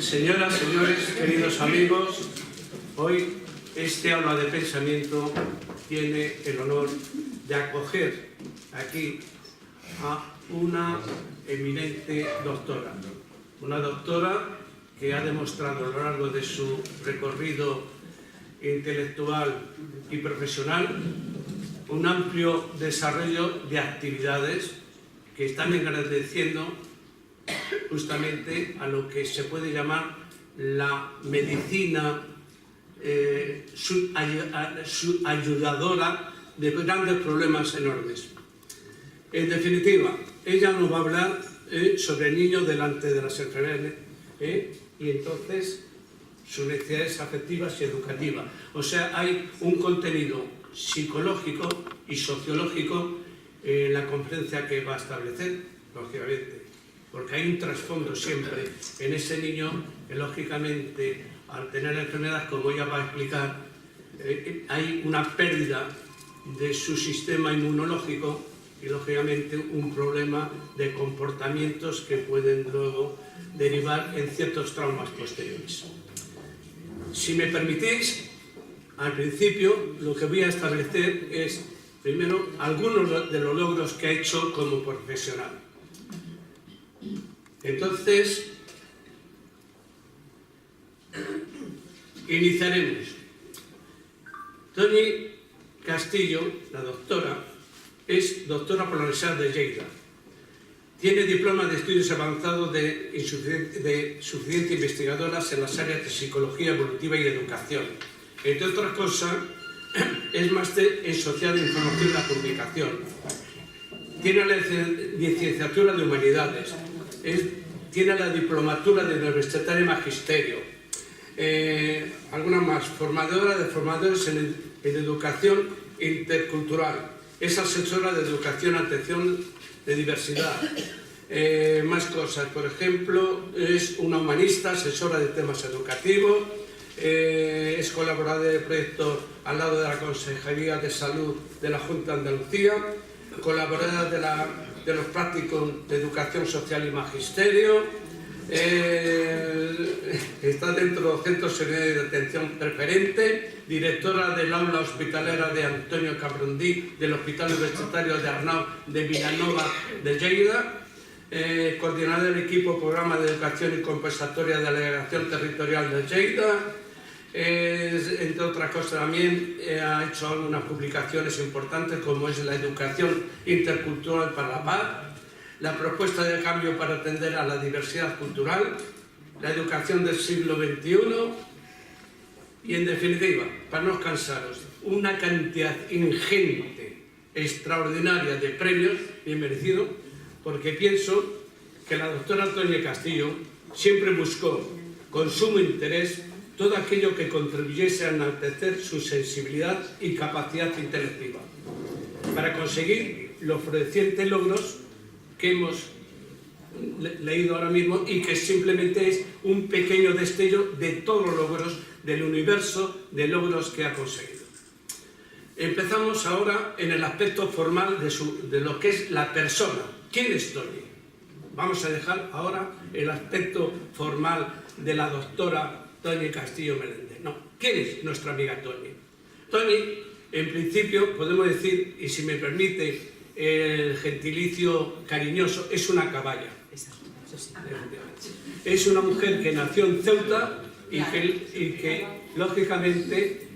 Señoras, señores, queridos amigos, hoy este aula de pensamiento tiene el honor de acoger aquí a una eminente doctora. Una doctora que ha demostrado a lo largo de su recorrido intelectual y profesional un amplio desarrollo de actividades que están engrandeciendo justamente a lo que se puede llamar la medicina ayudadora de grandes problemas enormes. En definitiva, ella nos va a hablar sobre el niño delante de las enfermedades y entonces sus necesidades afectivas y educativas. O sea, hay un contenido psicológico y sociológico en la conferencia que va a establecer, lógicamente, porque hay un trasfondo siempre en ese niño que, lógicamente, al tener enfermedades, como ella va a explicar, hay una pérdida de su sistema inmunológico y, lógicamente, un problema de comportamientos que pueden luego derivar en ciertos traumas posteriores. Si me permitís, al principio lo que voy a establecer es, primero, algunos de los logros que ha hecho como profesional. Entonces, iniciaremos. Toni Castillo, la doctora, es doctora por la Universidad de Lleida. Tiene diploma de estudios avanzados de suficiencia investigadora en las áreas de psicología evolutiva y educación. Entre otras cosas, es máster en Sociedad de Información y la Comunicación. Tiene la licenciatura de Humanidades. Tiene la diplomatura de Universitario y Magisterio. Alguna más. Formadora de formadores en educación intercultural. Es asesora de educación, atención de diversidad. Más cosas. Por ejemplo, es una humanista, asesora de temas educativos. Es colaboradora de proyectos al lado de la Consejería de Salud de la Junta de Andalucía. Colaboradora de los prácticos de educación social y magisterio, está dentro de los centros de atención preferente, directora del aula hospitalera de Antonio Cabrondí del Hospital Universitario de Arnau de Vilanova de Lleida, coordinadora del equipo programa de educación y compensatoria de la delegación territorial de Lleida. Entre otras cosas también ha hecho algunas publicaciones importantes como es la educación intercultural para la paz, la propuesta de cambio para atender a la diversidad cultural, la educación del siglo XXI y, en definitiva, para no cansaros, una cantidad ingente, extraordinaria de premios, bien merecido, porque pienso que la doctora Toni Castillo siempre buscó con sumo interés todo aquello que contribuyese a enaltecer su sensibilidad y capacidad intelectiva, para conseguir los florecientes logros que hemos leído ahora mismo y que simplemente es un pequeño destello de todos los logros del universo de logros que ha conseguido. Empezamos ahora en el aspecto formal de lo que es la persona. ¿Quién es Toni? Vamos a dejar ahora el aspecto formal de la doctora Toni Castillo Meléndez. No, ¿quién es nuestra amiga Toni? Toni, en principio, podemos decir, y si me permite el gentilicio cariñoso, es una caballa. Es una mujer que nació en Ceuta y que lógicamente,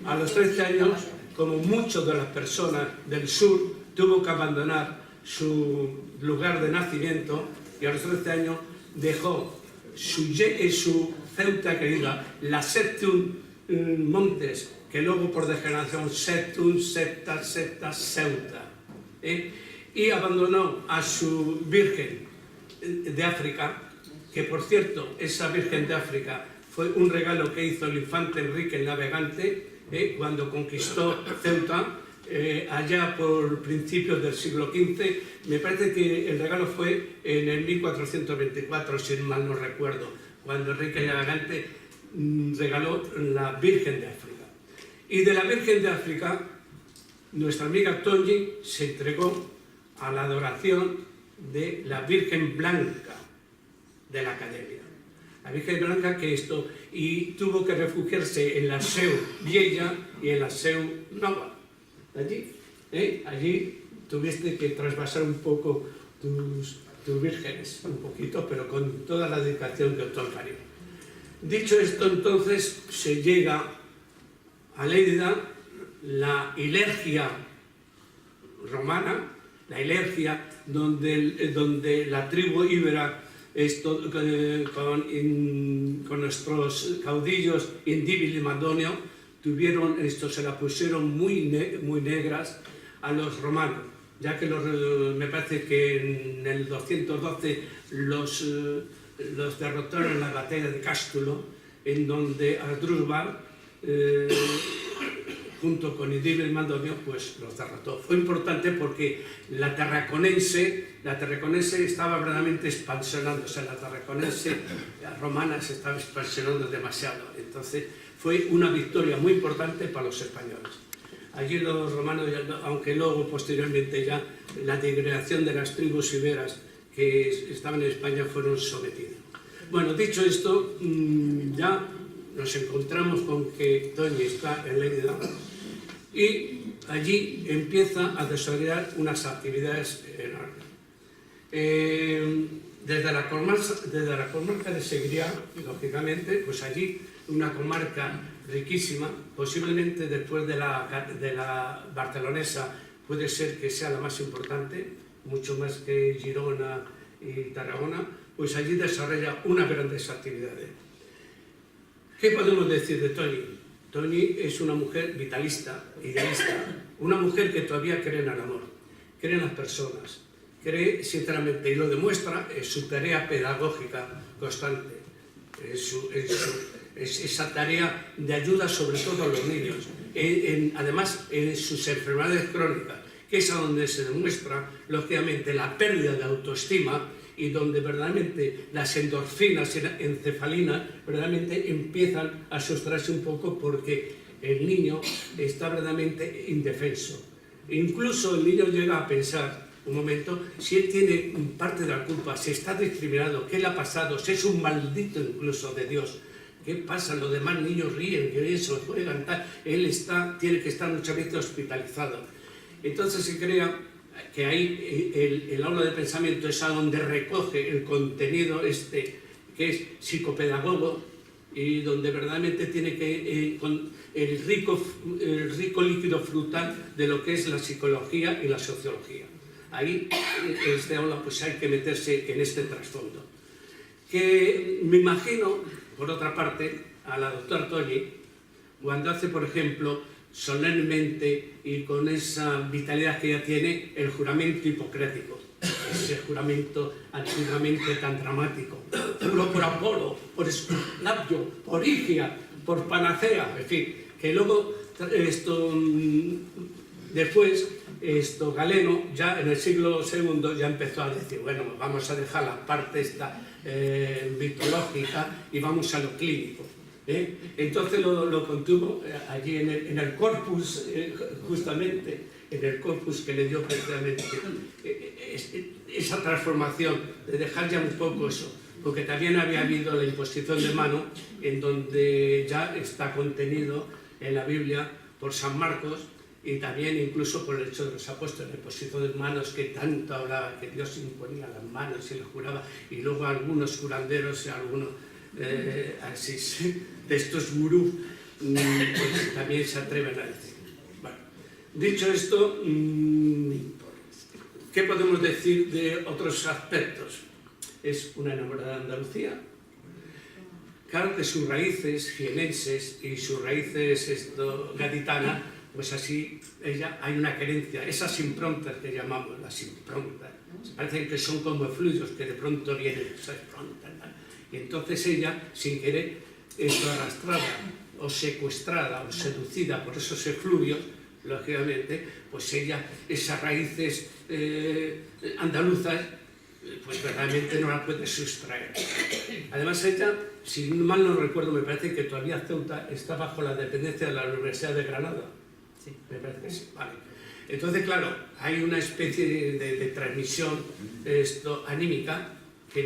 a los 13 años, como muchas de las personas del sur, tuvo que abandonar su lugar de nacimiento y a los 13 años dejó su Ceuta querida, la Septum Montes, que luego por degeneración Septum, Septa, Ceuta, y abandonó a su Virgen de África, que por cierto, esa Virgen de África fue un regalo que hizo el infante Enrique el Navegante cuando conquistó Ceuta, allá por principios del siglo XV. Me parece que el regalo fue en el 1424, si mal no recuerdo, cuando Enrique el Navegante regaló la Virgen de África. Y de la Virgen de África, nuestra amiga Toni se entregó a la adoración de la Virgen Blanca de la Academia. La Virgen Blanca que esto, y tuvo que refugiarse en la Seu Vieja y en la Seu Nova. Allí tuviste que trasvasar un poco tus vírgenes, un poquito, pero con toda la dedicación que otorgaría. Dicho esto, entonces se llega a Lérida, la Ilergia romana, la Ilergia donde la tribu íbera con nuestros caudillos Indíbil y Mardonio se la pusieron muy negras a los romanos, ya que me parece que en el 212 los derrotaron en la batalla de Cástulo, en donde Asdrúbal, junto con Indíbil y Mardonio, pues los derrotó. Fue importante porque la Tarraconense estaba verdaderamente expansionándose, la Tarraconense romana se estaba expansionando demasiado, entonces fue una victoria muy importante para los españoles. Allí los romanos, aunque luego posteriormente ya la degradación de las tribus iberas que estaban en España fueron sometidas. Bueno, dicho esto, ya nos encontramos con que Toñi está en Lérida y allí empieza a desarrollar unas actividades enormes. Desde la comarca de Segriá, lógicamente, pues allí una comarca riquísima, posiblemente después de la barcelonesa puede ser que sea la más importante, mucho más que Girona y Tarragona, pues allí desarrolla unas grandes actividades. ¿Qué podemos decir de Toñi? Toñi es una mujer vitalista, idealista, una mujer que todavía cree en el amor, cree en las personas, cree sinceramente, y lo demuestra en su tarea pedagógica constante, esa tarea de ayuda sobre todo a los niños, además en sus enfermedades crónicas, que es a donde se demuestra, lógicamente, la pérdida de autoestima y donde verdaderamente las endorfinas y la encefalina verdaderamente empiezan a sustraerse un poco porque el niño está verdaderamente indefenso. Incluso el niño llega a pensar un momento si él tiene parte de la culpa, si está discriminado, qué le ha pasado, si es un maldito incluso de Dios. ¿Qué pasa? Los demás niños ríen, que eso, juegan, tal. Él tiene que estar muchas veces hospitalizado. Entonces se crea que ahí el aula de pensamiento es a donde recoge el contenido que es psicopedagogo y donde verdaderamente tiene que con el rico líquido frutal de lo que es la psicología y la sociología. Ahí este aula pues hay que meterse en este trasfondo. Que me imagino, por otra parte, a la doctora Toñi, cuando hace, por ejemplo, solemnemente y con esa vitalidad que ella tiene, el juramento hipocrático, ese juramento antiguamente tan dramático. Juro por Apolo, por Esculapio, por Higia, por Panacea, en fin, que luego después Galeno, ya en el siglo II, ya empezó a decir, bueno, vamos a dejar la parte esta mitológica y vamos a lo clínico. Entonces lo contuvo allí en el corpus, justamente, en el corpus que le dio precisamente esa transformación, de dejar ya un poco eso, porque también había habido la imposición de mano, en donde ya está contenido en la Biblia por San Marcos, y también incluso por el hecho de los apóstoles, la imposición de manos que tanto hablaba, que Dios imponía las manos y les juraba, y luego algunos curanderos y algunos así, de estos gurús pues, también se atreven a decir. Bueno, dicho esto, ¿qué podemos decir de otros aspectos? Es una enamorada de Andalucía. Claro que sus raíces jienenses y sus raíces gaditanas, pues así hay una querencia, esas improntas que llamamos, las improntas, parecen que son como fluidos que de pronto vienen esas improntas, ¿no? Y entonces ella, sin querer, arrastrada o secuestrada o seducida por esos efluvios, lógicamente, pues ella, esas raíces andaluzas, pues verdaderamente no la puede sustraer. Además ella, si mal no recuerdo, me parece que todavía Ceuta está bajo la dependencia de la Universidad de Granada. Sí, me parece que sí. Vale. Entonces, claro, hay una especie de transmisión anímica que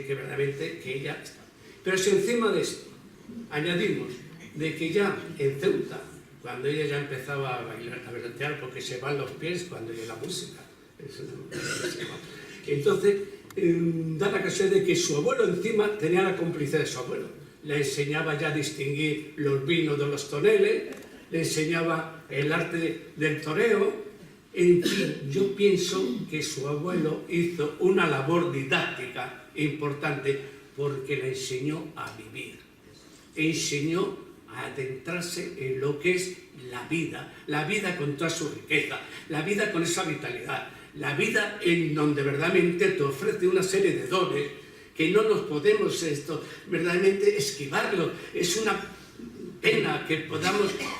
verdaderamente que ella está. Pero si encima de esto añadimos de que ya en Ceuta, cuando ella ya empezaba a bailar, a berretear, porque se van los pies cuando oye la música, entonces da la casualidad de que su abuelo encima tenía la complicidad de su abuelo. Le enseñaba ya a distinguir los vinos de los toneles, le enseñaba el arte del toreo. En fin, yo pienso que su abuelo hizo una labor didáctica importante porque le enseñó a vivir, enseñó a adentrarse en lo que es la vida con toda su riqueza, la vida con esa vitalidad, la vida en donde verdaderamente te ofrece una serie de dones que no nos podemos verdaderamente esquivarlo. Es una pena que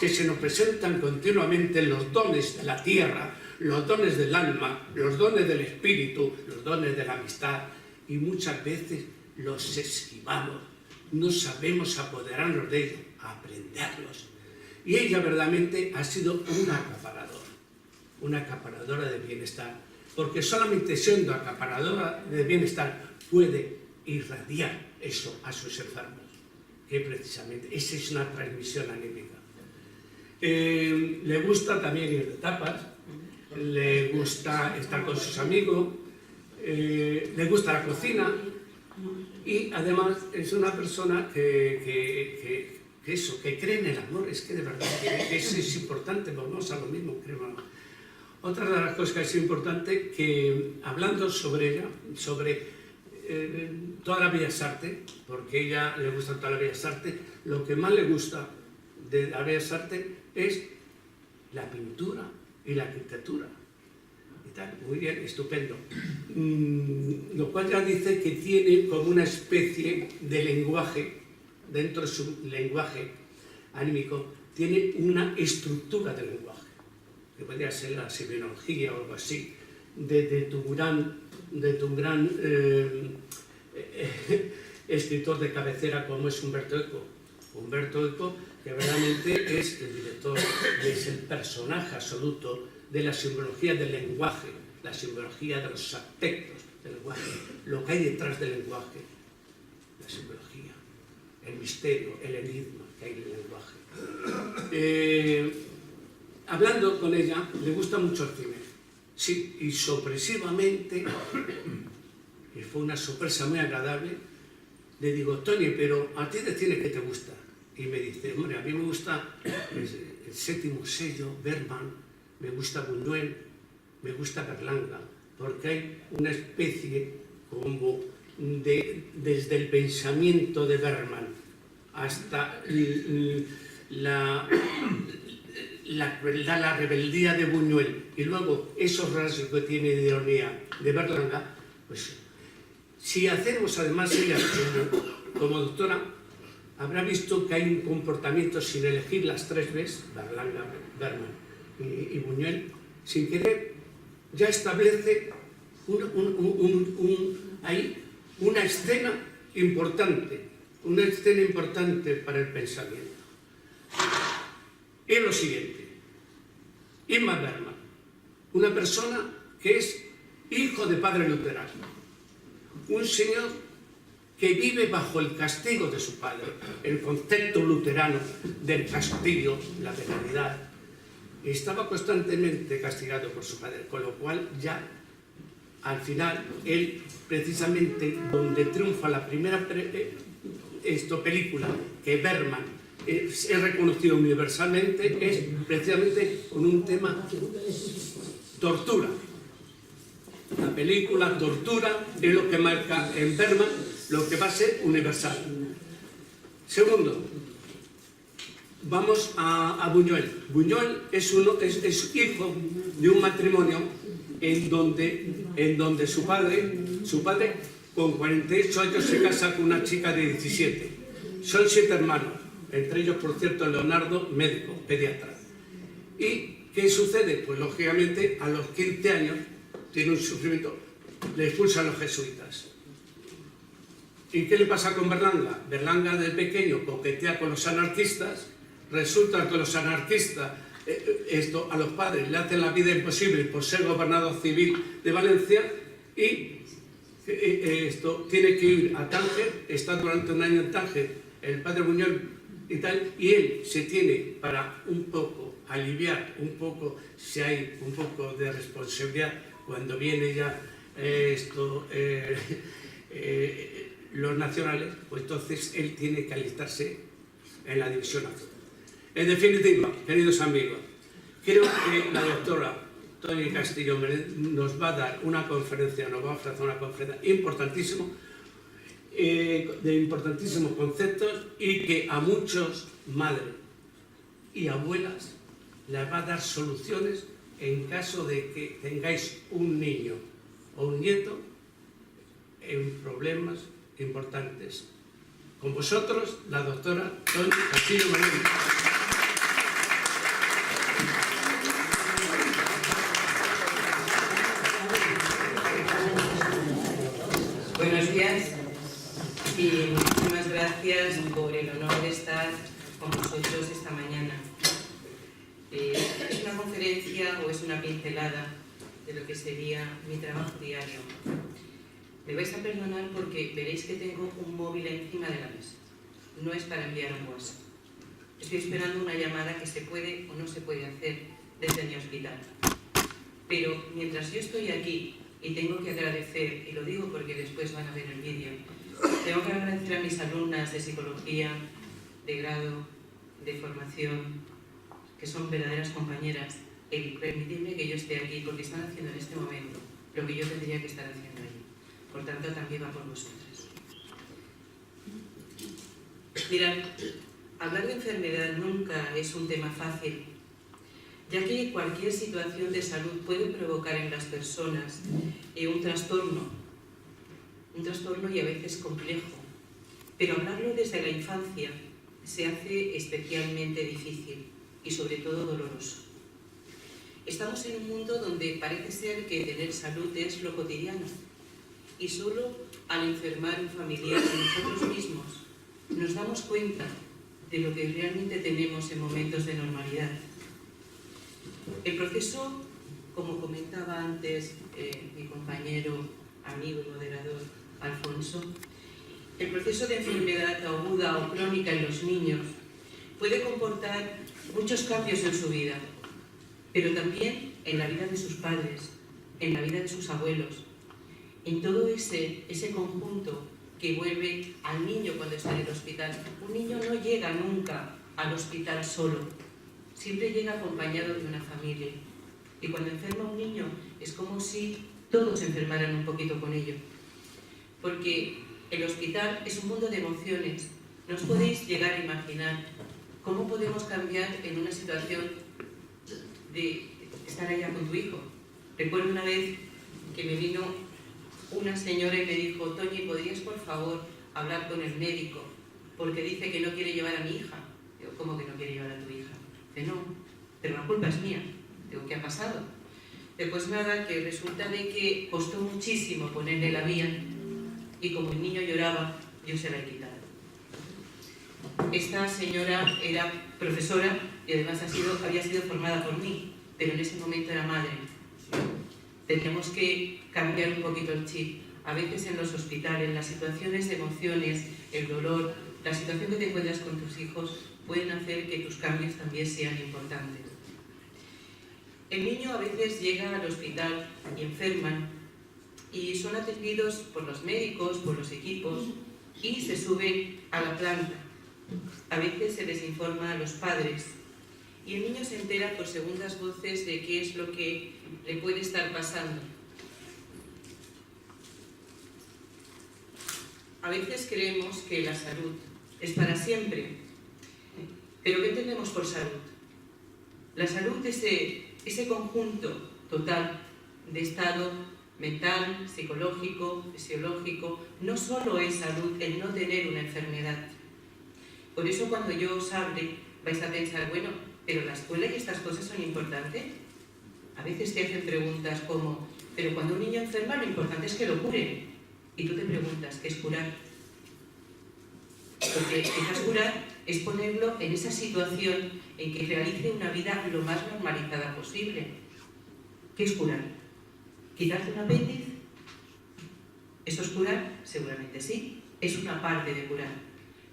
se nos presentan continuamente los dones de la tierra, los dones del alma, los dones del espíritu, los dones de la amistad, y muchas veces los esquivamos, no sabemos apoderarnos de ellos, aprenderlos. Y ella verdaderamente ha sido una acaparadora de bienestar, porque solamente siendo acaparadora de bienestar puede irradiar eso a sus enfermos, que precisamente esa es una transmisión anímica. Le gusta también ir de tapas, le gusta estar con sus amigos, le gusta la cocina, y además es una persona que cree en el amor. Es que de verdad que eso es importante, volvemos a lo mismo, creo. Otra de las cosas que es importante, que hablando sobre ella, sobre todas las bellas artes, porque a ella le gustan todas las bellas artes, lo que más le gusta de las bellas artes es la pintura y la arquitectura. Y tal, muy bien, estupendo. Lo cual ya dice que tiene como una especie de lenguaje, dentro de su lenguaje anímico, tiene una estructura de lenguaje, que podría ser la semiología o algo así, de tu gran escritor de cabecera como es Humberto Eco. Humberto Eco, que verdaderamente es el director, es el personaje absoluto de la simbología del lenguaje, la simbología de los aspectos del lenguaje, lo que hay detrás del lenguaje, la simbología, el misterio, el enigma que hay en el lenguaje. Hablando con ella, le gusta mucho el cine, sí, y sorpresivamente, y fue una sorpresa muy agradable, le digo: Tony, pero ¿a ti de cine qué te gusta? Y me dice: hombre, a mí me gusta el Séptimo Sello, Bergman, me gusta Buñuel, me gusta Berlanga, porque hay una especie como desde el pensamiento de Bergman hasta la rebeldía de Buñuel, y luego esos rasgos que tiene de ironía de Berlanga, pues si hacemos además ella como doctora, habrá visto que hay un comportamiento sin elegir las tres Bs, Berlanga, Bergman y Buñuel, sin querer ya establece una escena importante para el pensamiento. Es lo siguiente: Ingmar Bergman, una persona que es hijo de padre luterano, un señor que vive bajo el castigo de su padre, el concepto luterano del castigo, la penalidad. Estaba constantemente castigado por su padre, con lo cual ya al final él, precisamente donde triunfa la primera película que Bergman es reconocido universalmente, es precisamente con un tema: tortura. La película Tortura es lo que marca en Bergman lo que va a ser universal. Segundo, vamos a Buñuel. Buñuel es hijo de un matrimonio en donde su padre con 48 años se casa con una chica de 17. Son 7 hermanos, entre ellos, por cierto, Leonardo, médico, pediatra. ¿Y qué sucede? Pues lógicamente a los 15 años tiene un sufrimiento, le expulsan los jesuitas. ¿Y qué le pasa con Berlanga? Berlanga de pequeño coquetea con los anarquistas, resulta que los anarquistas a los padres le hacen la vida imposible por ser gobernador civil de Valencia, y esto tiene que ir a Tánger, está durante un año en Tánger, el padre Muñoz y tal, y él se tiene para un poco aliviar un poco, si hay un poco de responsabilidad cuando viene ya los nacionales, pues entonces él tiene que alistarse en la división azul. En definitiva, queridos amigos, creo que la doctora Toni Castillo nos va a dar una conferencia, nos va a ofrecer una conferencia importantísima, de importantísimos conceptos, y que a muchos madres y abuelas les va a dar soluciones en caso de que tengáis un niño o un nieto en problemas importantes. Con vosotros, la doctora Toni Castillo Menéndez. Buenos días y muchísimas gracias por el honor de estar con vosotros esta mañana. Es una conferencia o es una pincelada de lo que sería mi trabajo diario. Me vais a perdonar porque veréis que tengo un móvil encima de la mesa. No es para enviar un WhatsApp. Estoy esperando una llamada que se puede o no se puede hacer desde mi hospital. Pero mientras yo estoy aquí y tengo que agradecer, y lo digo porque después van a ver el vídeo, tengo que agradecer a mis alumnas de psicología, de grado, de formación, que son verdaderas compañeras, el permitirme que yo esté aquí, porque están haciendo en este momento lo que yo tendría que estar haciendo allí. Por tanto, también va por vosotras. Mirad, hablar de enfermedad nunca es un tema fácil, ya que cualquier situación de salud puede provocar en las personas un trastorno y a veces complejo, pero hablarlo desde la infancia se hace especialmente difícil y sobre todo doloroso. Estamos en un mundo donde parece ser que tener salud es lo cotidiano y solo al enfermar un familiar de nosotros mismos nos damos cuenta de lo que realmente tenemos en momentos de normalidad. El proceso, como comentaba antes mi compañero, amigo y moderador Alfonso, el proceso de enfermedad aguda o crónica en los niños puede comportar muchos cambios en su vida, pero también en la vida de sus padres, en la vida de sus abuelos, en todo ese conjunto que vuelve al niño cuando está en el hospital. Un niño no llega nunca al hospital solo, siempre llega acompañado de una familia. Y cuando enferma un niño es como si todos se enfermaran un poquito con ello. Porque el hospital es un mundo de emociones. No os podéis llegar a imaginar cómo podemos cambiar en una situación de estar allá con tu hijo. Recuerdo una vez que me vino una señora y me dijo: Toñi, ¿podrías por favor hablar con el médico? Porque dice que no quiere llevar a mi hija. Digo, ¿cómo que no quiere llevar a tu hija? Dice, no, pero la culpa es mía. Digo, ¿qué ha pasado? Pues nada, que resulta de que costó muchísimo ponerle la vía y como el niño lloraba, yo se la he quitado. Esta señora era profesora y además había sido formada por mí, pero en ese momento era madre. Teníamos que cambiar un poquito el chip. A veces en los hospitales, las situaciones de emociones, el dolor, la situación que te encuentras con tus hijos pueden hacer que tus cambios también sean importantes. El niño a veces llega al hospital y enferman y son atendidos por los médicos, por los equipos y se suben a la planta. A veces se les informa a los padres y el niño se entera por segundas voces de qué es lo que le puede estar pasando. A veces creemos que la salud es para siempre, pero ¿qué entendemos por salud? La salud es ese conjunto total de estado mental, psicológico, fisiológico. No solo es salud el no tener una enfermedad. Por eso cuando yo os hable vais a pensar, bueno, pero la escuela y estas cosas son importantes. A veces te hacen preguntas como, pero cuando un niño enferma lo importante es que lo curen. Y tú te preguntas, ¿qué es curar? Porque quizás curar es ponerlo en esa situación en que realice una vida lo más normalizada posible. ¿Qué es curar? ¿Quitarte un apéndice? ¿Esto es curar? Seguramente sí. Es una parte de curar.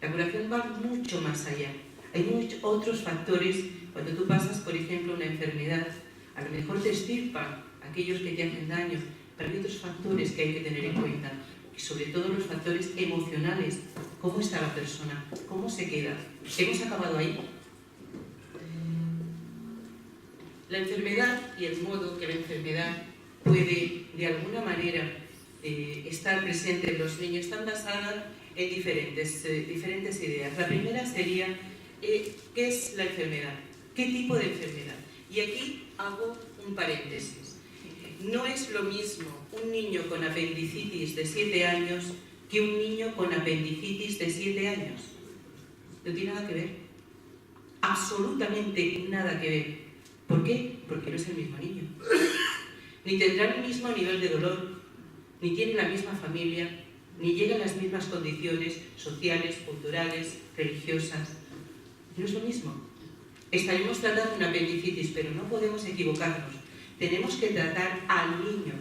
La curación va mucho más allá. Hay muchos otros factores. Cuando tú pasas, por ejemplo, una enfermedad, a lo mejor te extirpan aquellos que te hacen daño, pero hay otros factores que hay que tener en cuenta. Y sobre todo los factores emocionales. ¿Cómo está la persona? ¿Cómo se queda? ¿Hemos acabado ahí? La enfermedad y el modo que la enfermedad puede, de alguna manera, estar presente en los niños están basadas en diferentes ideas. La primera sería, ¿qué es la enfermedad? ¿Qué tipo de enfermedad? Y aquí hago un paréntesis. No es lo mismo un niño con apendicitis de 7 años que un niño con apendicitis de 7 años. No tiene nada que ver. Absolutamente nada que ver. ¿Por qué? Porque no es el mismo niño. Ni tendrá el mismo nivel de dolor, ni tiene la misma familia, ni llega a las mismas condiciones sociales, culturales, religiosas. No es lo mismo. Estaremos tratando una apendicitis, pero no podemos equivocarnos. Tenemos que tratar al niño,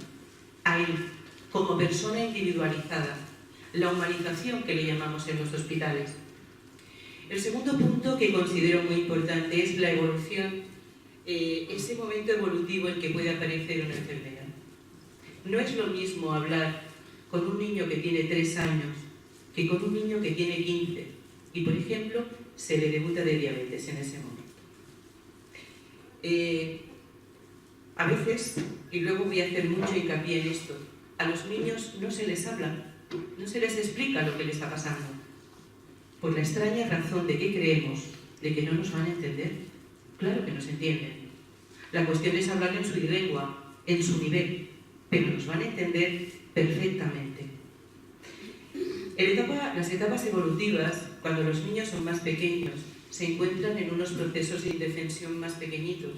a él, como persona individualizada. La humanización que le llamamos en los hospitales. El segundo punto que considero muy importante es la evolución, ese momento evolutivo en que puede aparecer una enfermedad. No es lo mismo hablar con un niño que tiene 3 años que con un niño que tiene 15 y, por ejemplo, se le debuta de diabetes en ese momento. A veces, y luego voy a hacer mucho hincapié en esto, a los niños no se les habla, no se les explica lo que les está pasando, por la extraña razón de que creemos de que no nos van a entender. Claro que nos entienden. La cuestión es hablar en su lengua, en su nivel, pero nos van a entender perfectamente. Las etapas evolutivas, cuando los niños son más pequeños, se encuentran en unos procesos de indefensión más pequeñitos.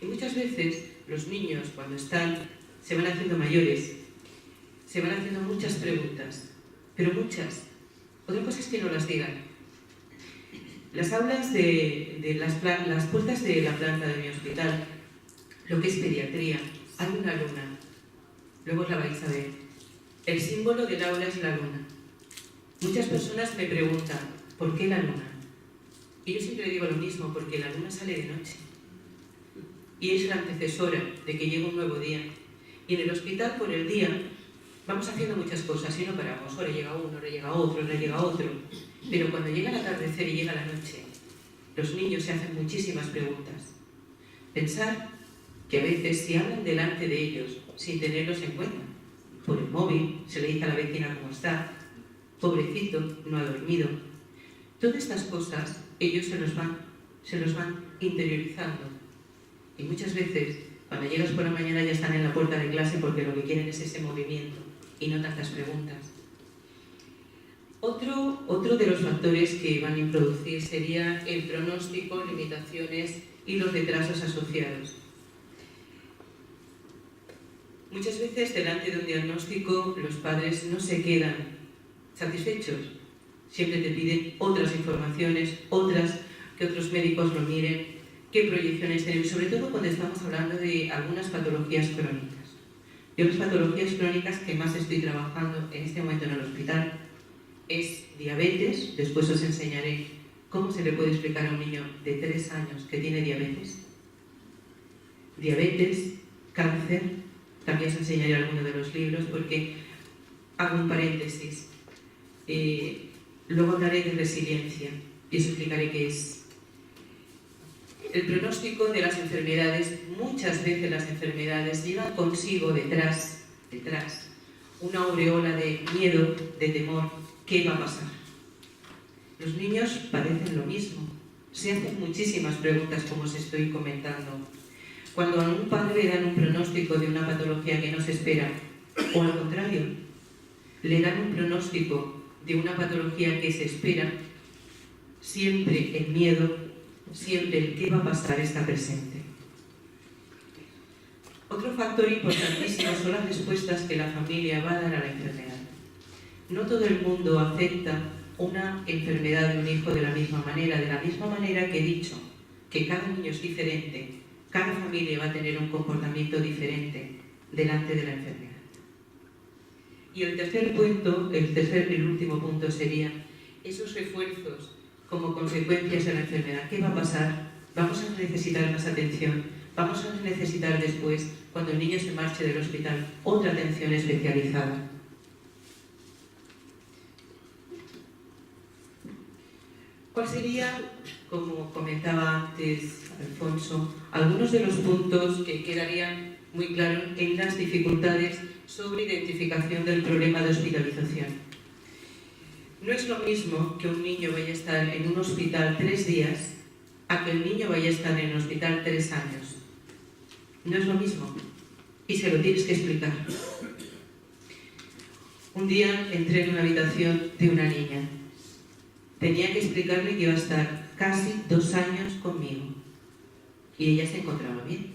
Y muchas veces los niños, cuando se van haciendo mayores, se van haciendo muchas preguntas, pero muchas. Otra cosa es que no las digan. Las aulas las puertas de la planta de mi hospital, lo que es pediatría, hay una luna. Luego la vais a ver. El símbolo del aula es la luna. Muchas personas me preguntan, ¿por qué la luna? Y yo siempre digo lo mismo, porque la luna sale de noche. Y es la antecesora de que llegue un nuevo día. Y en el hospital, por el día, vamos haciendo muchas cosas y no paramos. Ahora llega uno, ahora llega otro, ahora llega otro. Pero cuando llega el atardecer y llega la noche, los niños se hacen muchísimas preguntas. Pensar que a veces si hablan delante de ellos sin tenerlos en cuenta, por el móvil, se le dice a la vecina cómo está, pobrecito, no ha dormido. Todas estas cosas ellos se los van interiorizando. Y muchas veces, cuando llegas por la mañana ya están en la puerta de clase porque lo que quieren es ese movimiento y no tantas preguntas. Otro de los factores que van a introducir sería el pronóstico, limitaciones y los retrasos asociados. Muchas veces, delante de un diagnóstico, los padres no se quedan satisfechos. Siempre te piden otras informaciones, que otros médicos lo miren, qué proyecciones tenemos, sobre todo cuando estamos hablando de algunas patologías crónicas. Yo las patologías crónicas que más estoy trabajando en este momento en el hospital es diabetes. Después os enseñaré cómo se le puede explicar a un niño de 3 años que tiene diabetes. Diabetes, cáncer, también os enseñaré algunos de los libros porque hago un paréntesis. Luego hablaré de resiliencia y os explicaré qué es. El pronóstico de las enfermedades, muchas veces las enfermedades llevan consigo detrás, una aureola de miedo, de temor. ¿Qué va a pasar? Los niños padecen lo mismo. Se hacen muchísimas preguntas, como os estoy comentando. Cuando a un padre le dan un pronóstico de una patología que no se espera, o al contrario, le dan un pronóstico de una patología que se espera, siempre el miedo, siempre el qué va a pasar está presente. Otro factor importantísimo son las respuestas que la familia va a dar a la enfermedad. No todo el mundo acepta una enfermedad de un hijo de la misma manera que he dicho, que cada niño es diferente, cada familia va a tener un comportamiento diferente delante de la enfermedad. Y el tercer punto, el último punto sería esos refuerzos como consecuencias de la enfermedad. ¿Qué va a pasar? Vamos a necesitar más atención. Vamos a necesitar después, cuando el niño se marche del hospital, otra atención especializada. ¿Cuál sería, como comentaba antes Alfonso, algunos de los puntos que quedarían muy claros en las dificultades sobre identificación del problema de hospitalización? No es lo mismo que un niño vaya a estar en un hospital 3 días a que el niño vaya a estar en el hospital 3 años. No es lo mismo. Y se lo tienes que explicar. Un día entré en una habitación de una niña. Tenía que explicarle que iba a estar casi 2 años conmigo. Y ella se encontraba bien.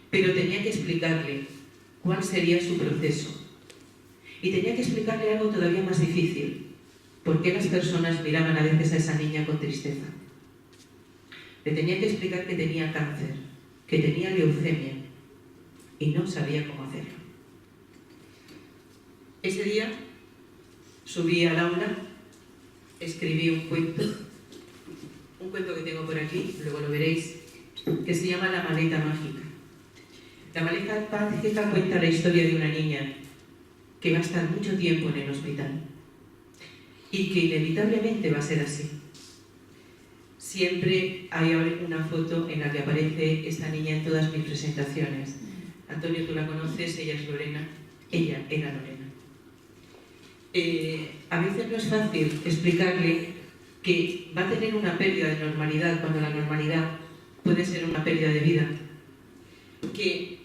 Pero tenía que explicarle cuál sería su proceso. Y tenía que explicarle algo todavía más difícil. ¿Por qué las personas miraban a veces a esa niña con tristeza? Le tenía que explicar que tenía cáncer, que tenía leucemia, y no sabía cómo hacerlo. Ese día subí al aula, escribí un cuento que tengo por aquí, luego lo veréis, que se llama La maleta mágica. La maleta mágica cuenta la historia de una niña que va a estar mucho tiempo en el hospital y que inevitablemente va a ser así. Siempre hay una foto en la que aparece esta niña en todas mis presentaciones. Antonio, tú la conoces, ella es Lorena, ella era Lorena. A veces no es fácil explicarle que va a tener una pérdida de normalidad cuando la normalidad puede ser una pérdida de vida, que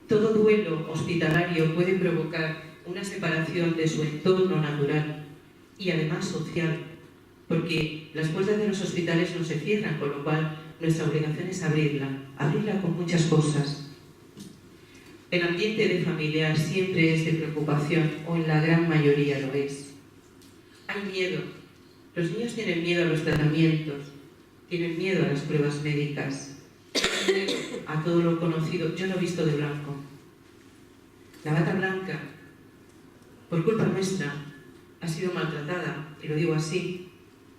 todo duelo hospitalario puede provocar una separación de su entorno natural y además social, porque las puertas de los hospitales no se cierran, con lo cual nuestra obligación es abrirla con muchas cosas. El ambiente de familiar siempre es de preocupación, o en la gran mayoría lo es. Hay miedo. Los niños tienen miedo a los tratamientos, tienen miedo a las pruebas médicas, tienen miedo a todo lo conocido. Yo lo he visto de blanco. La bata blanca, por culpa nuestra, ha sido maltratada, y lo digo así,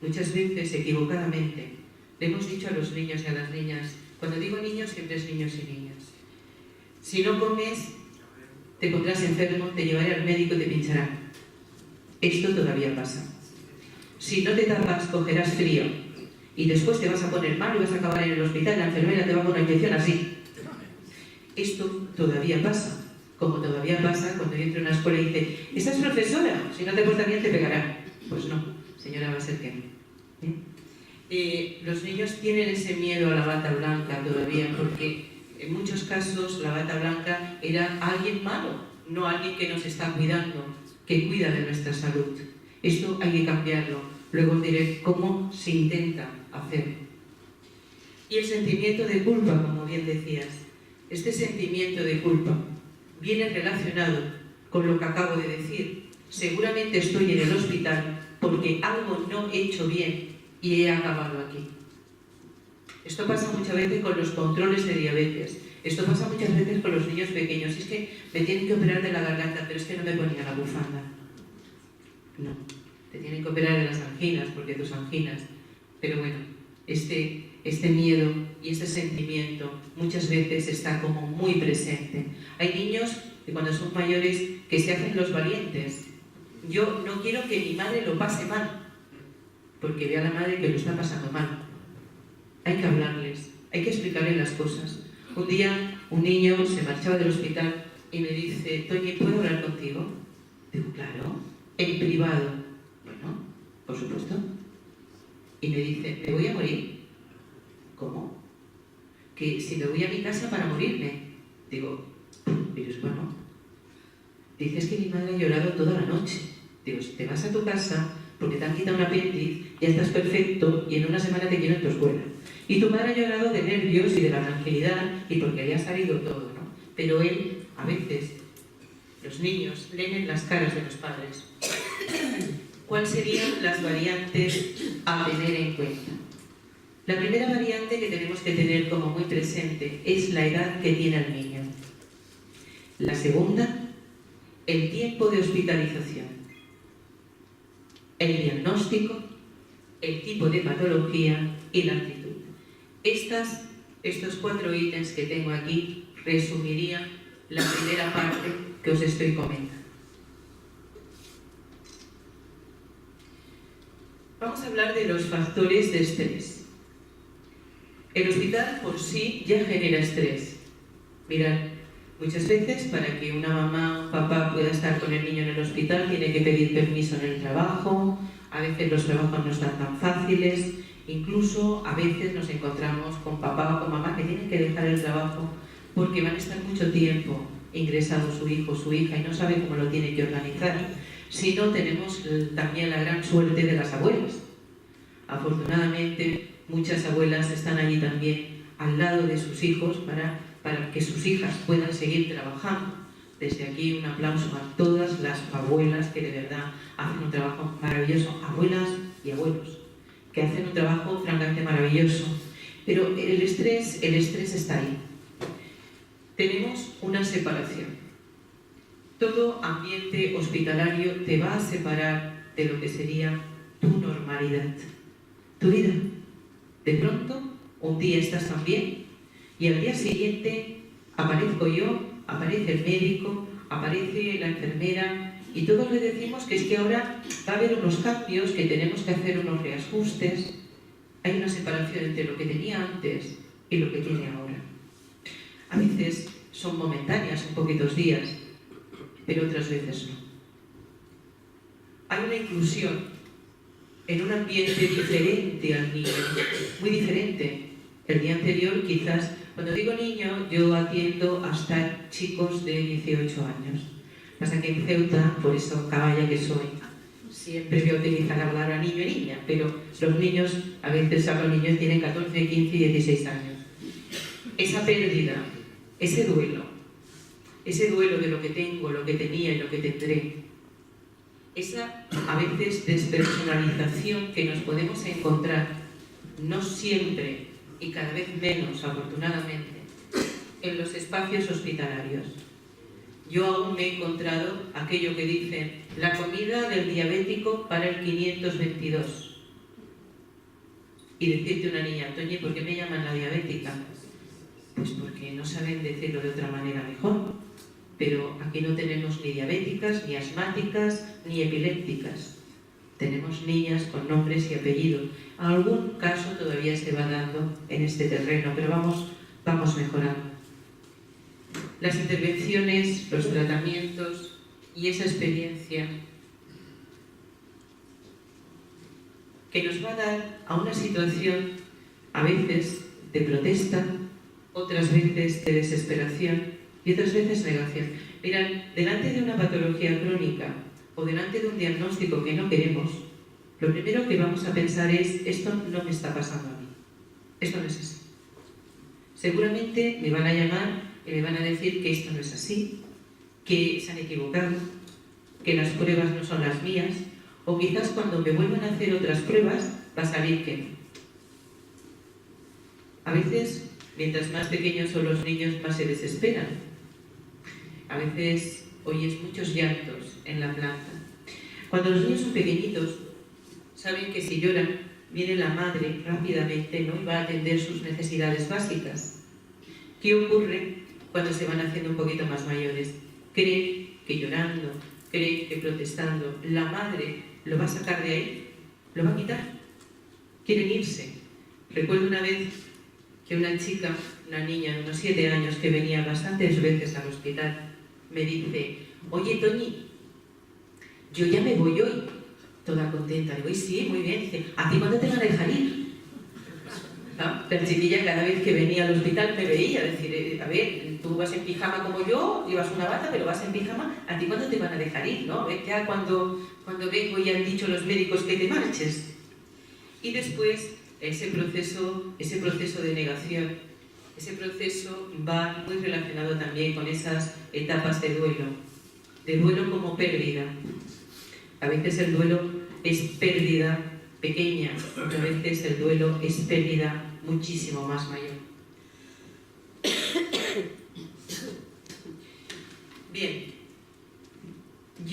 muchas veces equivocadamente. Le hemos dicho a los niños y a las niñas, cuando digo niños siempre es niños y niñas, si no comes te pondrás enfermo, te llevaré al médico y te pincharán. Esto todavía pasa. Si no te tapas cogerás frío y después te vas a poner mal y vas a acabar en el hospital, la enfermera te va a poner una inyección así. Esto todavía pasa. Como todavía pasa cuando yo entro en una escuela y dice, esa es profesora, si no te portas bien te pegará. Pues no, señora, va a ser que no. Los niños tienen ese miedo a la bata blanca todavía, porque en muchos casos la bata blanca era alguien malo, no alguien que nos está cuidando, que cuida de nuestra salud. Esto hay que cambiarlo. Luego os diré cómo se intenta hacer. Y el sentimiento de culpa, como bien decías, este sentimiento de culpa viene relacionado con lo que acabo de decir. Seguramente estoy en el hospital porque algo no he hecho bien y he acabado aquí. Esto pasa muchas veces con los controles de diabetes. Esto pasa muchas veces con los niños pequeños. Es que me tienen que operar de la garganta, pero es que no me ponía la bufanda. No, te tienen que operar de las anginas, porque tus anginas. Pero bueno, este miedo y este sentimiento muchas veces está como muy presente. Hay niños que cuando son mayores que se hacen los valientes. Yo no quiero que mi madre lo pase mal, porque ve a la madre que lo está pasando mal. Hay que hablarles, hay que explicarles las cosas. Un día un niño se marchaba del hospital y me dice, Toñi, ¿puedo hablar contigo? Digo, claro, en privado. Bueno, por supuesto. Y me dice, ¿me voy a morir? ¿Cómo? Que si me voy a mi casa para morirme. Digo, pero bueno. Dices que mi madre ha llorado toda la noche. Digo, si te vas a tu casa porque te han quitado un apéndice, ya estás perfecto y en una semana te quiero en tu escuela. Y tu madre ha llorado de nervios y de la tranquilidad y porque le ha salido todo, ¿no? Pero él, a veces, los niños leen en las caras de los padres. ¿Cuáles serían las variantes a tener en cuenta? La primera variante que tenemos que tener como muy presente es la edad que tiene el niño. La segunda, el tiempo de hospitalización, el diagnóstico, el tipo de patología y la actitud. Estos 4 ítems que tengo aquí resumirían la primera parte que os estoy comentando. Vamos a hablar de los factores de estrés. El hospital por sí ya genera estrés. Mirad, muchas veces para que una mamá o un papá pueda estar con el niño en el hospital tiene que pedir permiso en el trabajo, a veces los trabajos no están tan fáciles, incluso a veces nos encontramos con papá o con mamá que tienen que dejar el trabajo porque van a estar mucho tiempo ingresado su hijo o su hija y no sabe cómo lo tiene que organizar. Si no, tenemos también la gran suerte de las abuelas. Afortunadamente, muchas abuelas están allí también al lado de sus hijos para que sus hijas puedan seguir trabajando. Desde aquí un aplauso a todas las abuelas que de verdad hacen un trabajo maravilloso, abuelas y abuelos, que hacen un trabajo francamente maravilloso. Pero el estrés está ahí. Tenemos una separación. Todo ambiente hospitalario te va a separar de lo que sería tu normalidad, tu vida. De pronto, un día estás tan bien y al día siguiente aparezco yo, aparece el médico, aparece la enfermera y todos le decimos que es que ahora va a haber unos cambios, que tenemos que hacer unos reajustes. Hay una separación entre lo que tenía antes y lo que tiene ahora. A veces son momentáneas, un poquitos días, pero otras veces no. Hay una inclusión en un ambiente diferente al niño, muy diferente. El día anterior, quizás, cuando digo niño, yo atiendo hasta chicos de 18 años. Pasa que en Ceuta, por eso caballa que soy, siempre voy a utilizar la palabra niño y niña, pero los niños, a veces los niños tienen 14, 15 y 16 años. Esa pérdida, ese duelo de lo que tengo, lo que tenía y lo que tendré, esa a veces despersonalización que nos podemos encontrar, no siempre y cada vez menos, afortunadamente, en los espacios hospitalarios. Yo aún me he encontrado aquello que dicen, la comida del diabético para el 522. Y decirte a una niña, Toñi, ¿por qué me llaman la diabética? Pues porque no saben decirlo de otra manera mejor. Pero aquí no tenemos ni diabéticas, ni asmáticas, ni epilépticas. Tenemos niñas con nombres y apellidos. Algún caso todavía se va dando en este terreno, pero vamos mejorando. Las intervenciones, los tratamientos y esa experiencia que nos va a dar a una situación a veces de protesta, otras veces de desesperación y otras veces negación. Mirad, delante de una patología crónica o delante de un diagnóstico que no queremos, lo primero que vamos a pensar es, esto no me está pasando a mí, esto no es así. Seguramente me van a llamar y me van a decir que esto no es así, que se han equivocado, que las pruebas no son las mías, o quizás cuando me vuelvan a hacer otras pruebas va a salir que no. A veces, mientras más pequeños son los niños, más se desesperan. A veces oyes muchos llantos en la planta. Cuando los niños son pequeñitos, saben que si lloran, viene la madre rápidamente, ¿no? Y va a atender sus necesidades básicas. ¿Qué ocurre cuando se van haciendo un poquito más mayores? Creen que llorando, creen que protestando, la madre lo va a sacar de ahí, lo va a quitar. Quieren irse. Recuerdo una vez que una chica, una niña de unos 7 años que venía bastantes veces al hospital, me dice, oye Toñi, yo ya me voy hoy, toda contenta. Digo, sí, muy bien. Dice, ¿a ti cuándo te van a dejar ir? ¿No? La chiquilla cada vez que venía al hospital me veía, decir, a ver, tú vas en pijama como yo, llevas una bata, pero vas en pijama, ¿a ti cuándo te van a dejar ir? ¿No? Ya cuando vengo y han dicho los médicos que te marches. Y después, ese proceso de negación, ese proceso va muy relacionado también con esas etapas de duelo como pérdida. A veces el duelo es pérdida pequeña, otras veces el duelo es pérdida muchísimo más mayor. Bien,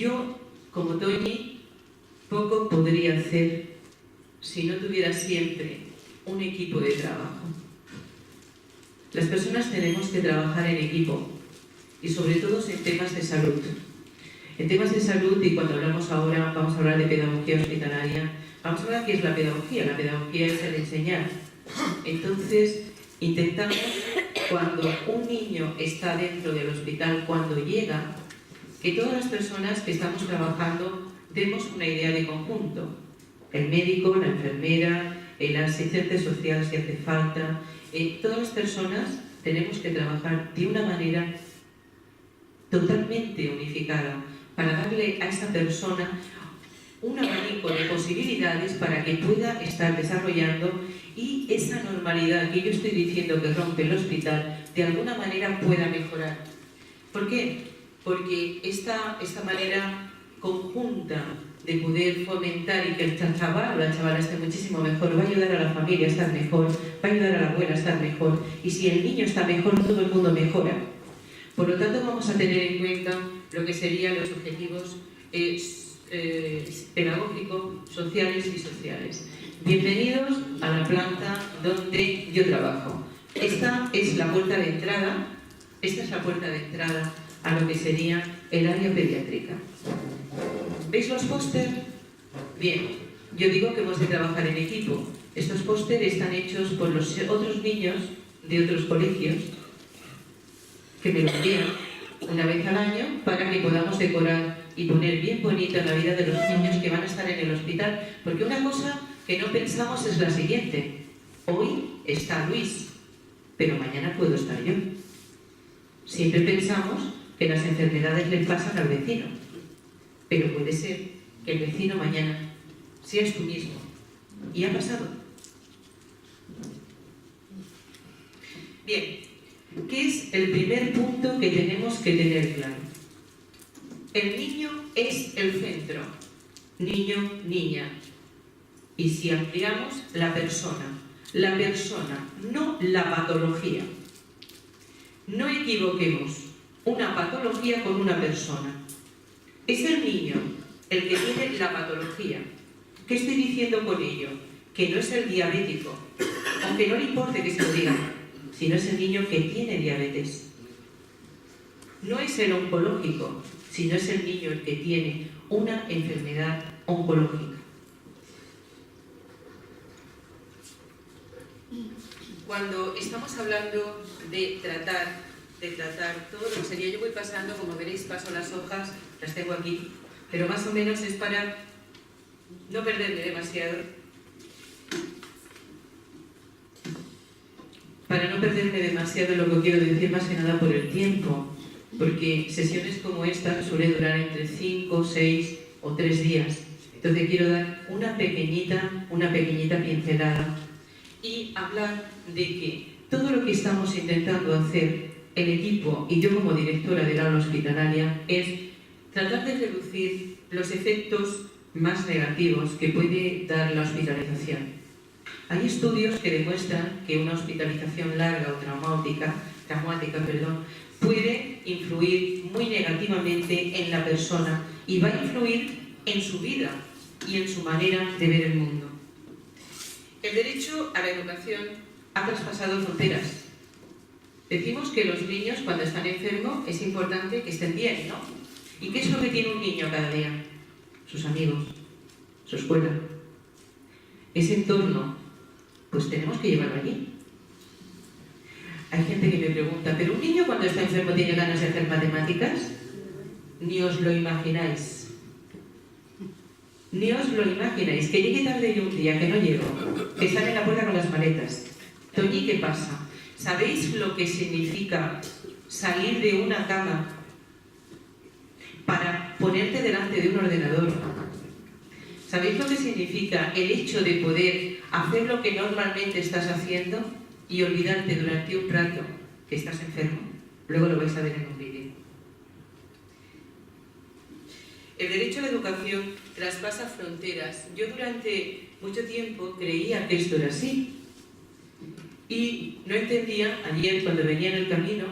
Yo, como Toñi, poco podría hacer si no tuviera siempre un equipo de trabajo. Las personas tenemos que trabajar en equipo y sobre todo en temas de salud. En temas de salud, y cuando hablamos ahora, vamos a hablar de pedagogía hospitalaria, vamos a hablar qué es la pedagogía. La pedagogía es el enseñar. Entonces, intentamos, cuando un niño está dentro del hospital, cuando llega, que todas las personas que estamos trabajando demos una idea de conjunto. El médico, la enfermera, el asistente social si hace falta, todas las personas tenemos que trabajar de una manera totalmente unificada para darle a esa persona un abanico de posibilidades para que pueda estar desarrollando y esa normalidad que yo estoy diciendo que rompe el hospital de alguna manera pueda mejorar. ¿Por qué? Porque esta manera conjunta de poder fomentar y que el chaval o la chavala esté muchísimo mejor, va a ayudar a la familia a estar mejor, va a ayudar a la abuela a estar mejor, y si el niño está mejor, todo el mundo mejora. Por lo tanto, vamos a tener en cuenta lo que serían los objetivos pedagógicos, sociales y sociales. Bienvenidos a la planta donde yo trabajo. Esta es la puerta de entrada, a lo que sería el área pediátrica. ¿Veis los póster? Bien, yo digo que hemos de trabajar en equipo. Estos pósteres están hechos por los otros niños de otros colegios que me lo envían una vez al año para que podamos decorar y poner bien bonita la vida de los niños que van a estar en el hospital. Porque una cosa que no pensamos es la siguiente. Hoy está Luis, pero mañana puedo estar yo. Siempre pensamos que las enfermedades le pasan al vecino, pero puede ser que el vecino mañana seas tú mismo. Y ha pasado. Bien, ¿qué es el primer punto que tenemos que tener claro? El niño es el centro. Niño, niña. Y si ampliamos, la persona, no la patología. No equivoquemos una patología con una persona. Es el niño el que tiene la patología. ¿Qué estoy diciendo con ello? Que no es el diabético, aunque no le importe que se lo diga, sino es el niño que tiene diabetes. No es el oncológico, sino es el niño el que tiene una enfermedad oncológica. Cuando estamos hablando de tratar todo lo que sería, yo voy pasando, como veréis, paso las hojas, las tengo aquí, pero más o menos es para no perderme demasiado. Para no perderme demasiado lo que quiero decir, más que nada por el tiempo, porque sesiones como esta suelen durar entre 5, 6 o 3 días. Entonces quiero dar una pequeñita pincelada y hablar de que todo lo que estamos intentando hacer el equipo y yo como directora del aula hospitalaria es tratar de reducir los efectos más negativos que puede dar la hospitalización. Hay estudios que demuestran que una hospitalización larga o traumática, puede influir muy negativamente en la persona y va a influir en su vida y en su manera de ver el mundo. El derecho a la educación ha traspasado fronteras. Decimos que los niños, cuando están enfermos, es importante que estén bien, ¿no? ¿Y qué es lo que tiene un niño cada día? Sus amigos, su escuela, ese entorno. Pues tenemos que llevarlo allí. Hay gente que me pregunta, ¿pero un niño cuando está enfermo tiene ganas de hacer matemáticas? Ni os lo imagináis. Ni os lo imagináis. Que llegue tarde yo un día, que no llego, que sale en la puerta con las maletas. Toñi, ¿qué pasa? ¿Sabéis lo que significa salir de una cama para ponerte delante de un ordenador? ¿Sabéis lo que significa el hecho de poder hacer lo que normalmente estás haciendo y olvidarte durante un rato que estás enfermo? Luego lo vais a ver en un vídeo. El derecho a la educación traspasa fronteras. Yo durante mucho tiempo creía que esto era así. Y no entendía, ayer cuando venía en el camino,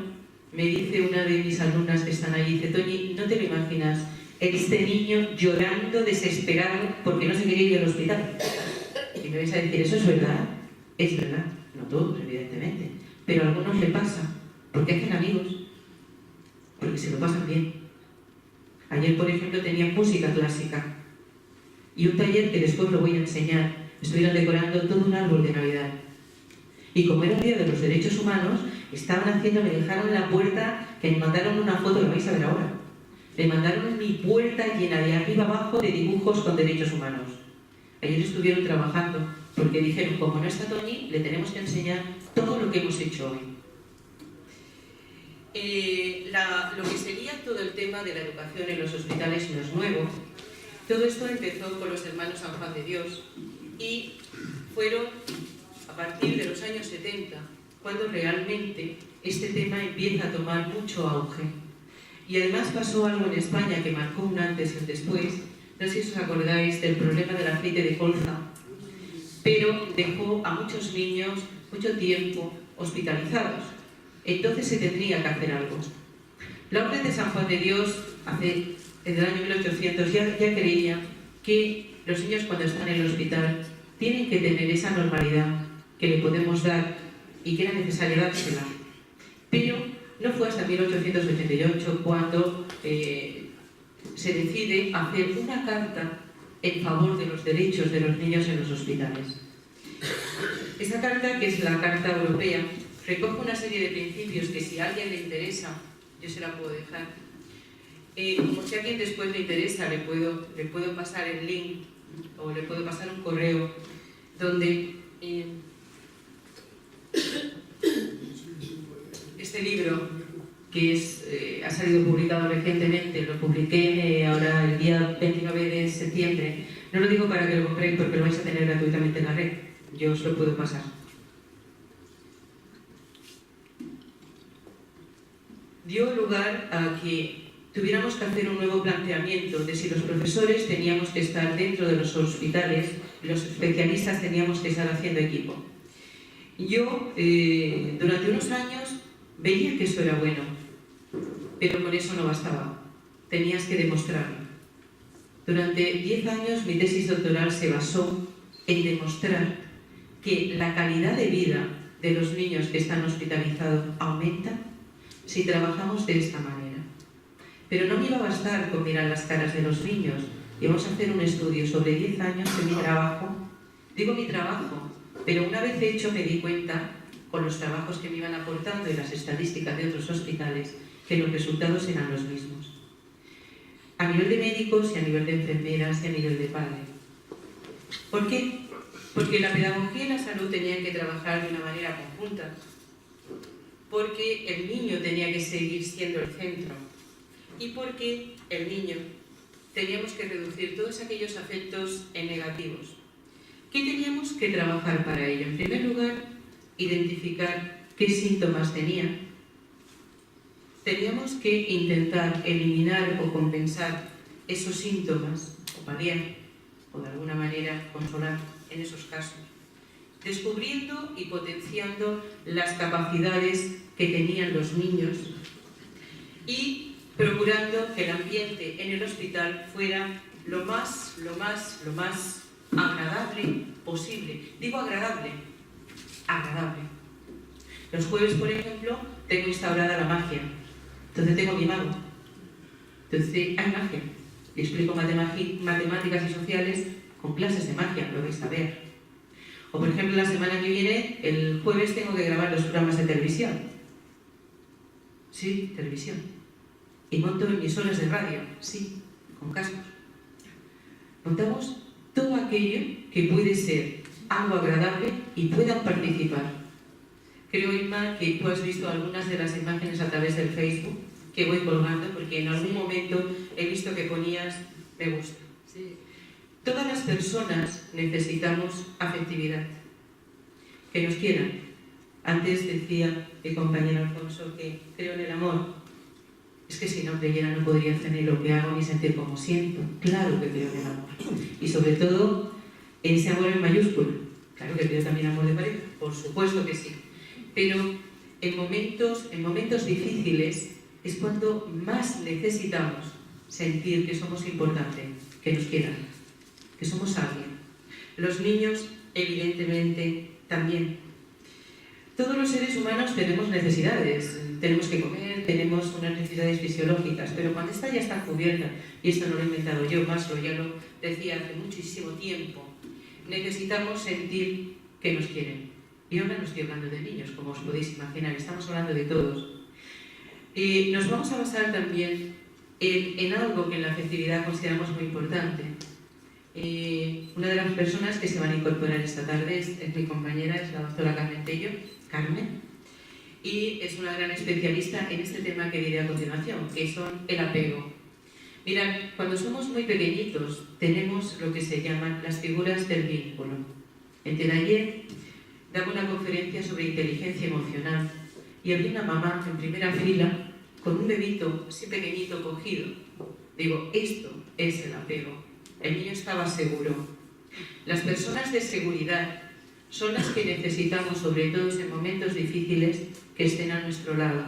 me dice una de mis alumnas que están allí, dice, Toñi, ¿no te lo imaginas este niño llorando, desesperado, porque no se quería ir al hospital. Y me vais a decir, ¿eso es verdad? Es verdad, no todos, evidentemente, pero a algunos le pasa, porque hacen amigos, porque se lo pasan bien. Ayer, por ejemplo, tenían música clásica y un taller que después lo voy a enseñar. Estuvieron decorando todo un árbol de Navidad. Y como era el Día de los Derechos Humanos, estaban haciendo, me dejaron en la puerta, que me mandaron una foto, lo vais a ver ahora. Me mandaron en mi puerta llena de arriba abajo de dibujos con derechos humanos. Ayer estuvieron trabajando, porque dijeron, como no está Toñi, le tenemos que enseñar todo lo que hemos hecho hoy. Lo que sería todo el tema de la educación en los hospitales no es nuevo. Todo esto empezó con los hermanos San Juan de Dios y fueron a partir de los años 70 cuando realmente este tema empieza a tomar mucho auge. Y además pasó algo en España que marcó un antes y un después. No sé si os acordáis del problema del aceite de colza, pero dejó a muchos niños mucho tiempo hospitalizados. Entonces se tendría que hacer algo. La Orden de San Juan de Dios, en el año 1800, ya creía que los niños cuando están en el hospital tienen que tener esa normalidad que le podemos dar y que era necesario dársela. Pero no fue hasta 1888 cuando se decide hacer una carta en favor de los derechos de los niños en los hospitales. Esa carta, que es la Carta Europea, recoge una serie de principios que si a alguien le interesa, yo se la puedo dejar. Como si a alguien después le interesa, le puedo pasar el link o le puedo pasar un correo donde este libro, que ha salido publicado recientemente, lo publiqué ahora el día 29 de septiembre. No lo digo para que lo compréis porque lo vais a tener gratuitamente en la red, yo os lo puedo pasar. Dio lugar a que tuviéramos que hacer un nuevo planteamiento de si los profesores teníamos que estar dentro de los hospitales y los especialistas teníamos que estar haciendo equipo. Yo, durante unos años, veía que eso era bueno, pero con eso no bastaba. Tenías que demostrarlo. Durante 10 años mi tesis doctoral se basó en demostrar que la calidad de vida de los niños que están hospitalizados aumenta si trabajamos de esta manera. Pero no me iba a bastar con mirar las caras de los niños. Íbamos a hacer un estudio sobre 10 años de mi trabajo. Digo mi trabajo, pero una vez hecho me di cuenta, con los trabajos que me iban aportando y las estadísticas de otros hospitales, que los resultados eran los mismos. A nivel de médicos y a nivel de enfermeras y a nivel de padres. ¿Por qué? Porque la pedagogía y la salud tenían que trabajar de una manera conjunta. Porque el niño tenía que seguir siendo el centro. Y porque el niño teníamos que reducir todos aquellos afectos negativos. ¿Qué teníamos que trabajar para ello? En primer lugar, identificar qué síntomas tenía. Teníamos que intentar eliminar o compensar esos síntomas, o paliar, o de alguna manera consolar en esos casos, descubriendo y potenciando las capacidades que tenían los niños y procurando que el ambiente en el hospital fuera lo más agradable posible. Digo agradable. Los jueves, por ejemplo, tengo instaurada la magia. Entonces tengo mi mago. Entonces hay magia. Y explico matemáticas y sociales con clases de magia, lo vais a ver. O por ejemplo, la semana que viene, el jueves, tengo que grabar los programas de televisión. Sí, televisión. Y monto emisoras de radio, sí, con cascos. Montamos todo aquello que puede ser algo agradable y puedan participar. Creo, Inma, que tú has visto algunas de las imágenes a través del Facebook que voy colgando, porque en algún momento he visto que ponías me gusta. Sí. Todas las personas necesitamos afectividad, que nos quieran. Antes decía mi compañero Alfonso que creo en el amor. Es que si no creyera no podría hacer ni lo que hago ni sentir como siento. Claro que creo en el amor. Y sobre todo, en ese amor en mayúscula. Claro que creo también en amor de pareja, por supuesto que sí. Pero en momentos difíciles es cuando más necesitamos sentir que somos importantes, que nos quieran, que somos alguien. Los niños, evidentemente, también. Todos los seres humanos tenemos necesidades, tenemos que comer, tenemos unas necesidades fisiológicas, pero cuando esta ya está cubierta, y esto no lo he inventado yo, Maslow ya lo decía hace muchísimo tiempo, necesitamos sentir que nos quieren. Y ahora no estoy hablando de niños, como os podéis imaginar, estamos hablando de todos. Nos vamos a basar también en algo que en la afectividad consideramos muy importante. Una de las personas que se van a incorporar esta tarde es mi compañera, es la doctora Carmen Tello, Carmen, y es una gran especialista en este tema que diré a continuación, que son el apego. Mirad, cuando somos muy pequeñitos tenemos lo que se llaman las figuras del vínculo. Ayer daba una conferencia sobre inteligencia emocional y había una mamá en primera fila con un bebito así pequeñito cogido. Digo, esto es el apego. El niño estaba seguro. Las personas de seguridad son las que necesitamos, sobre todo en momentos difíciles, que estén a nuestro lado.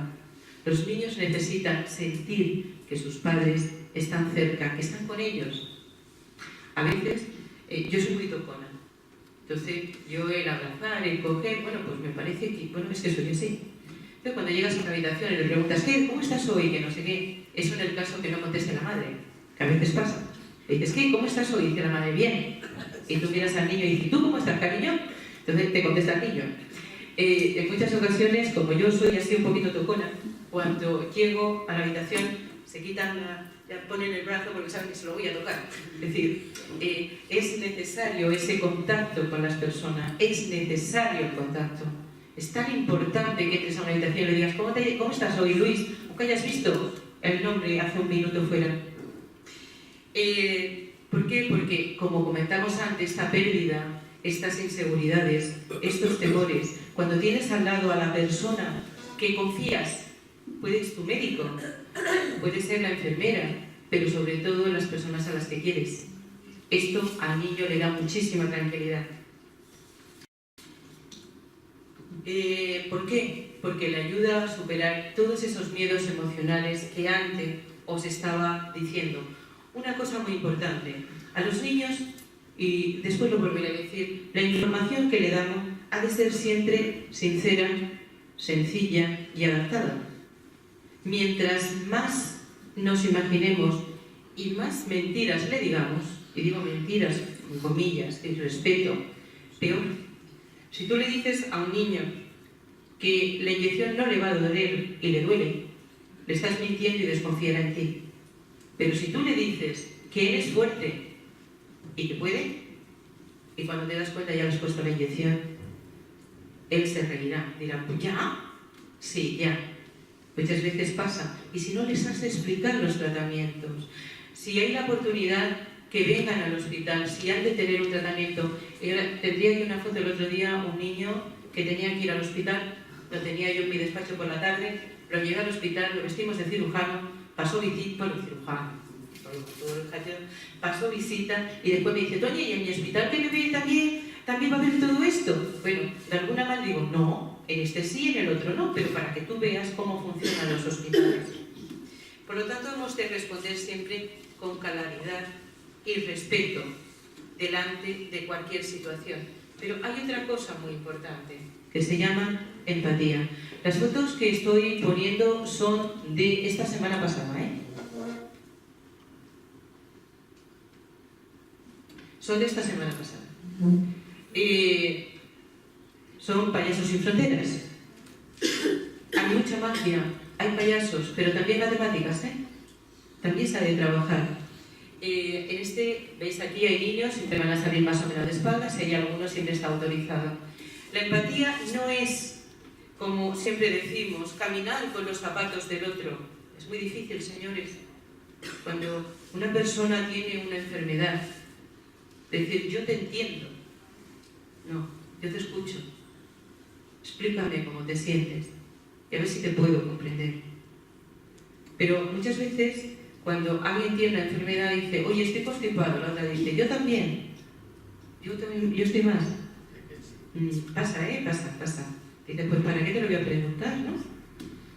Los niños necesitan sentir que sus padres están cerca, que están con ellos. A veces, yo soy muy tocona. Entonces, yo el abrazar, el coger, bueno, pues me parece que, bueno, es que soy así. Entonces, cuando llegas a una habitación y le preguntas, ¿qué? ¿Cómo estás hoy? Que no sé qué. Eso en el caso que no conteste la madre, que a veces pasa. Le dices, ¿qué? ¿Cómo estás hoy? Dice la madre, bien. Y tú miras al niño y dices, ¿tú cómo estás, cariño? Entonces te contesta el niño. En muchas ocasiones, como yo soy así un poquito tocona, cuando llego a la habitación se quitan, ya ponen el brazo porque saben que se lo voy a tocar. Es decir, es necesario ese contacto con las personas, es necesario el contacto. Es tan importante que entres a una habitación y le digas, ¿cómo estás hoy, Luis? Aunque hayas visto el nombre hace un minuto fuera. ¿Por qué? Porque, como comentamos antes, esta pérdida, estas inseguridades, estos temores, cuando tienes al lado a la persona que confías, puede ser tu médico, puede ser la enfermera, pero sobre todo las personas a las que quieres. Esto al niño le da muchísima tranquilidad. ¿Por qué? Porque le ayuda a superar todos esos miedos emocionales que antes os estaba diciendo. Una cosa muy importante, a los niños, y después lo volveré a decir, la información que le damos ha de ser siempre sincera, sencilla y adaptada. Mientras más nos imaginemos y más mentiras le digamos, y digo mentiras con comillas, y respeto, peor. Si tú le dices a un niño que la inyección no le va a doler y le duele, le estás mintiendo y desconfiará en ti. Pero si tú le dices que eres fuerte y que puede, y cuando te das cuenta ya le has puesto la inyección, él se reirá, dirá, pues ya, sí, ya. Muchas veces pasa. Y si no les has de explicar los tratamientos, si hay la oportunidad que vengan al hospital, si han de tener un tratamiento. Tendría yo una foto el otro día, un niño que tenía que ir al hospital, lo tenía yo en mi despacho por la tarde, lo llevé al hospital, lo vestimos de cirujano, pasó visita, pasó visita y después me dice, Toña, ¿y en mi hospital que bebé también va a haber todo esto? Bueno, de alguna manera digo, no, en este sí, en el otro no, pero para que tú veas cómo funcionan los hospitales. Por lo tanto, hemos de responder siempre con claridad y respeto delante de cualquier situación. Pero hay otra cosa muy importante, que se llama empatía. Las fotos que estoy poniendo son de esta semana pasada, Son de esta semana pasada. Son Payasos sin Fronteras. Hay mucha magia, hay payasos, pero también matemáticas, También se ha de trabajar. En este, veis aquí hay niños, siempre van a salir más o menos de espaldas, y hay algunos, siempre está autorizado. La empatía no es, como siempre decimos, caminar con los zapatos del otro. Es muy difícil, señores. Cuando una persona tiene una enfermedad, decir, yo te entiendo. No, yo te escucho. Explícame cómo te sientes y a ver si te puedo comprender. Pero muchas veces, cuando alguien tiene una enfermedad, dice, oye, estoy constipado. La otra dice, yo también. Yo estoy más. Pasa. Dice, pues ¿para qué te lo voy a preguntar, no?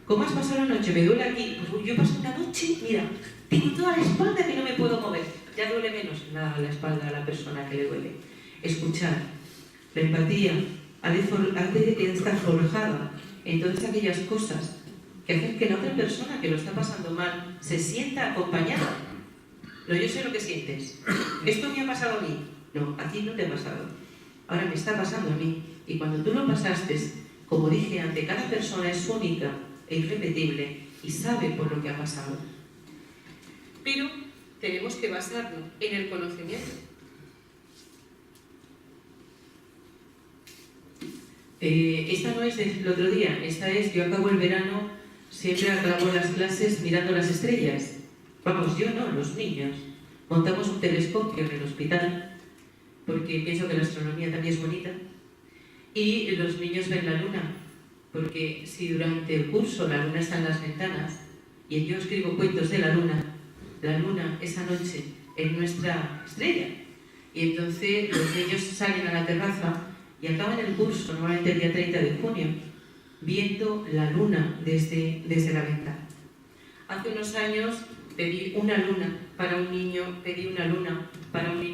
¿Cómo has pasado la noche? Me duele aquí. Pues yo paso una noche, mira, tengo toda la espalda que no me puedo mover. Ya duele menos la espalda a la persona que le duele. Escuchar. La empatía ha de estar forjada en todas aquellas cosas que hacen que la otra persona que lo está pasando mal se sienta acompañada. No, yo sé lo que sientes. Esto me ha pasado a mí. No, a ti no te ha pasado. Ahora me está pasando a mí. Y cuando tú lo pasaste, como dije antes, cada persona es única e irrepetible y sabe por lo que ha pasado. Pero tenemos que basarlo en el conocimiento. Esta no es del otro día, esta es, yo acabo el verano, siempre acabo las clases mirando las estrellas. Vamos, yo no, los niños. Montamos un telescopio en el hospital, porque pienso que la astronomía también es bonita, y los niños ven la luna, porque si durante el curso la luna está en las ventanas, y yo escribo cuentos de la luna esa noche es nuestra estrella, y entonces los niños salen a la terraza y acaban el curso, normalmente el día 30 de junio, viendo la luna desde la ventana. Hace unos años pedí una luna para un niño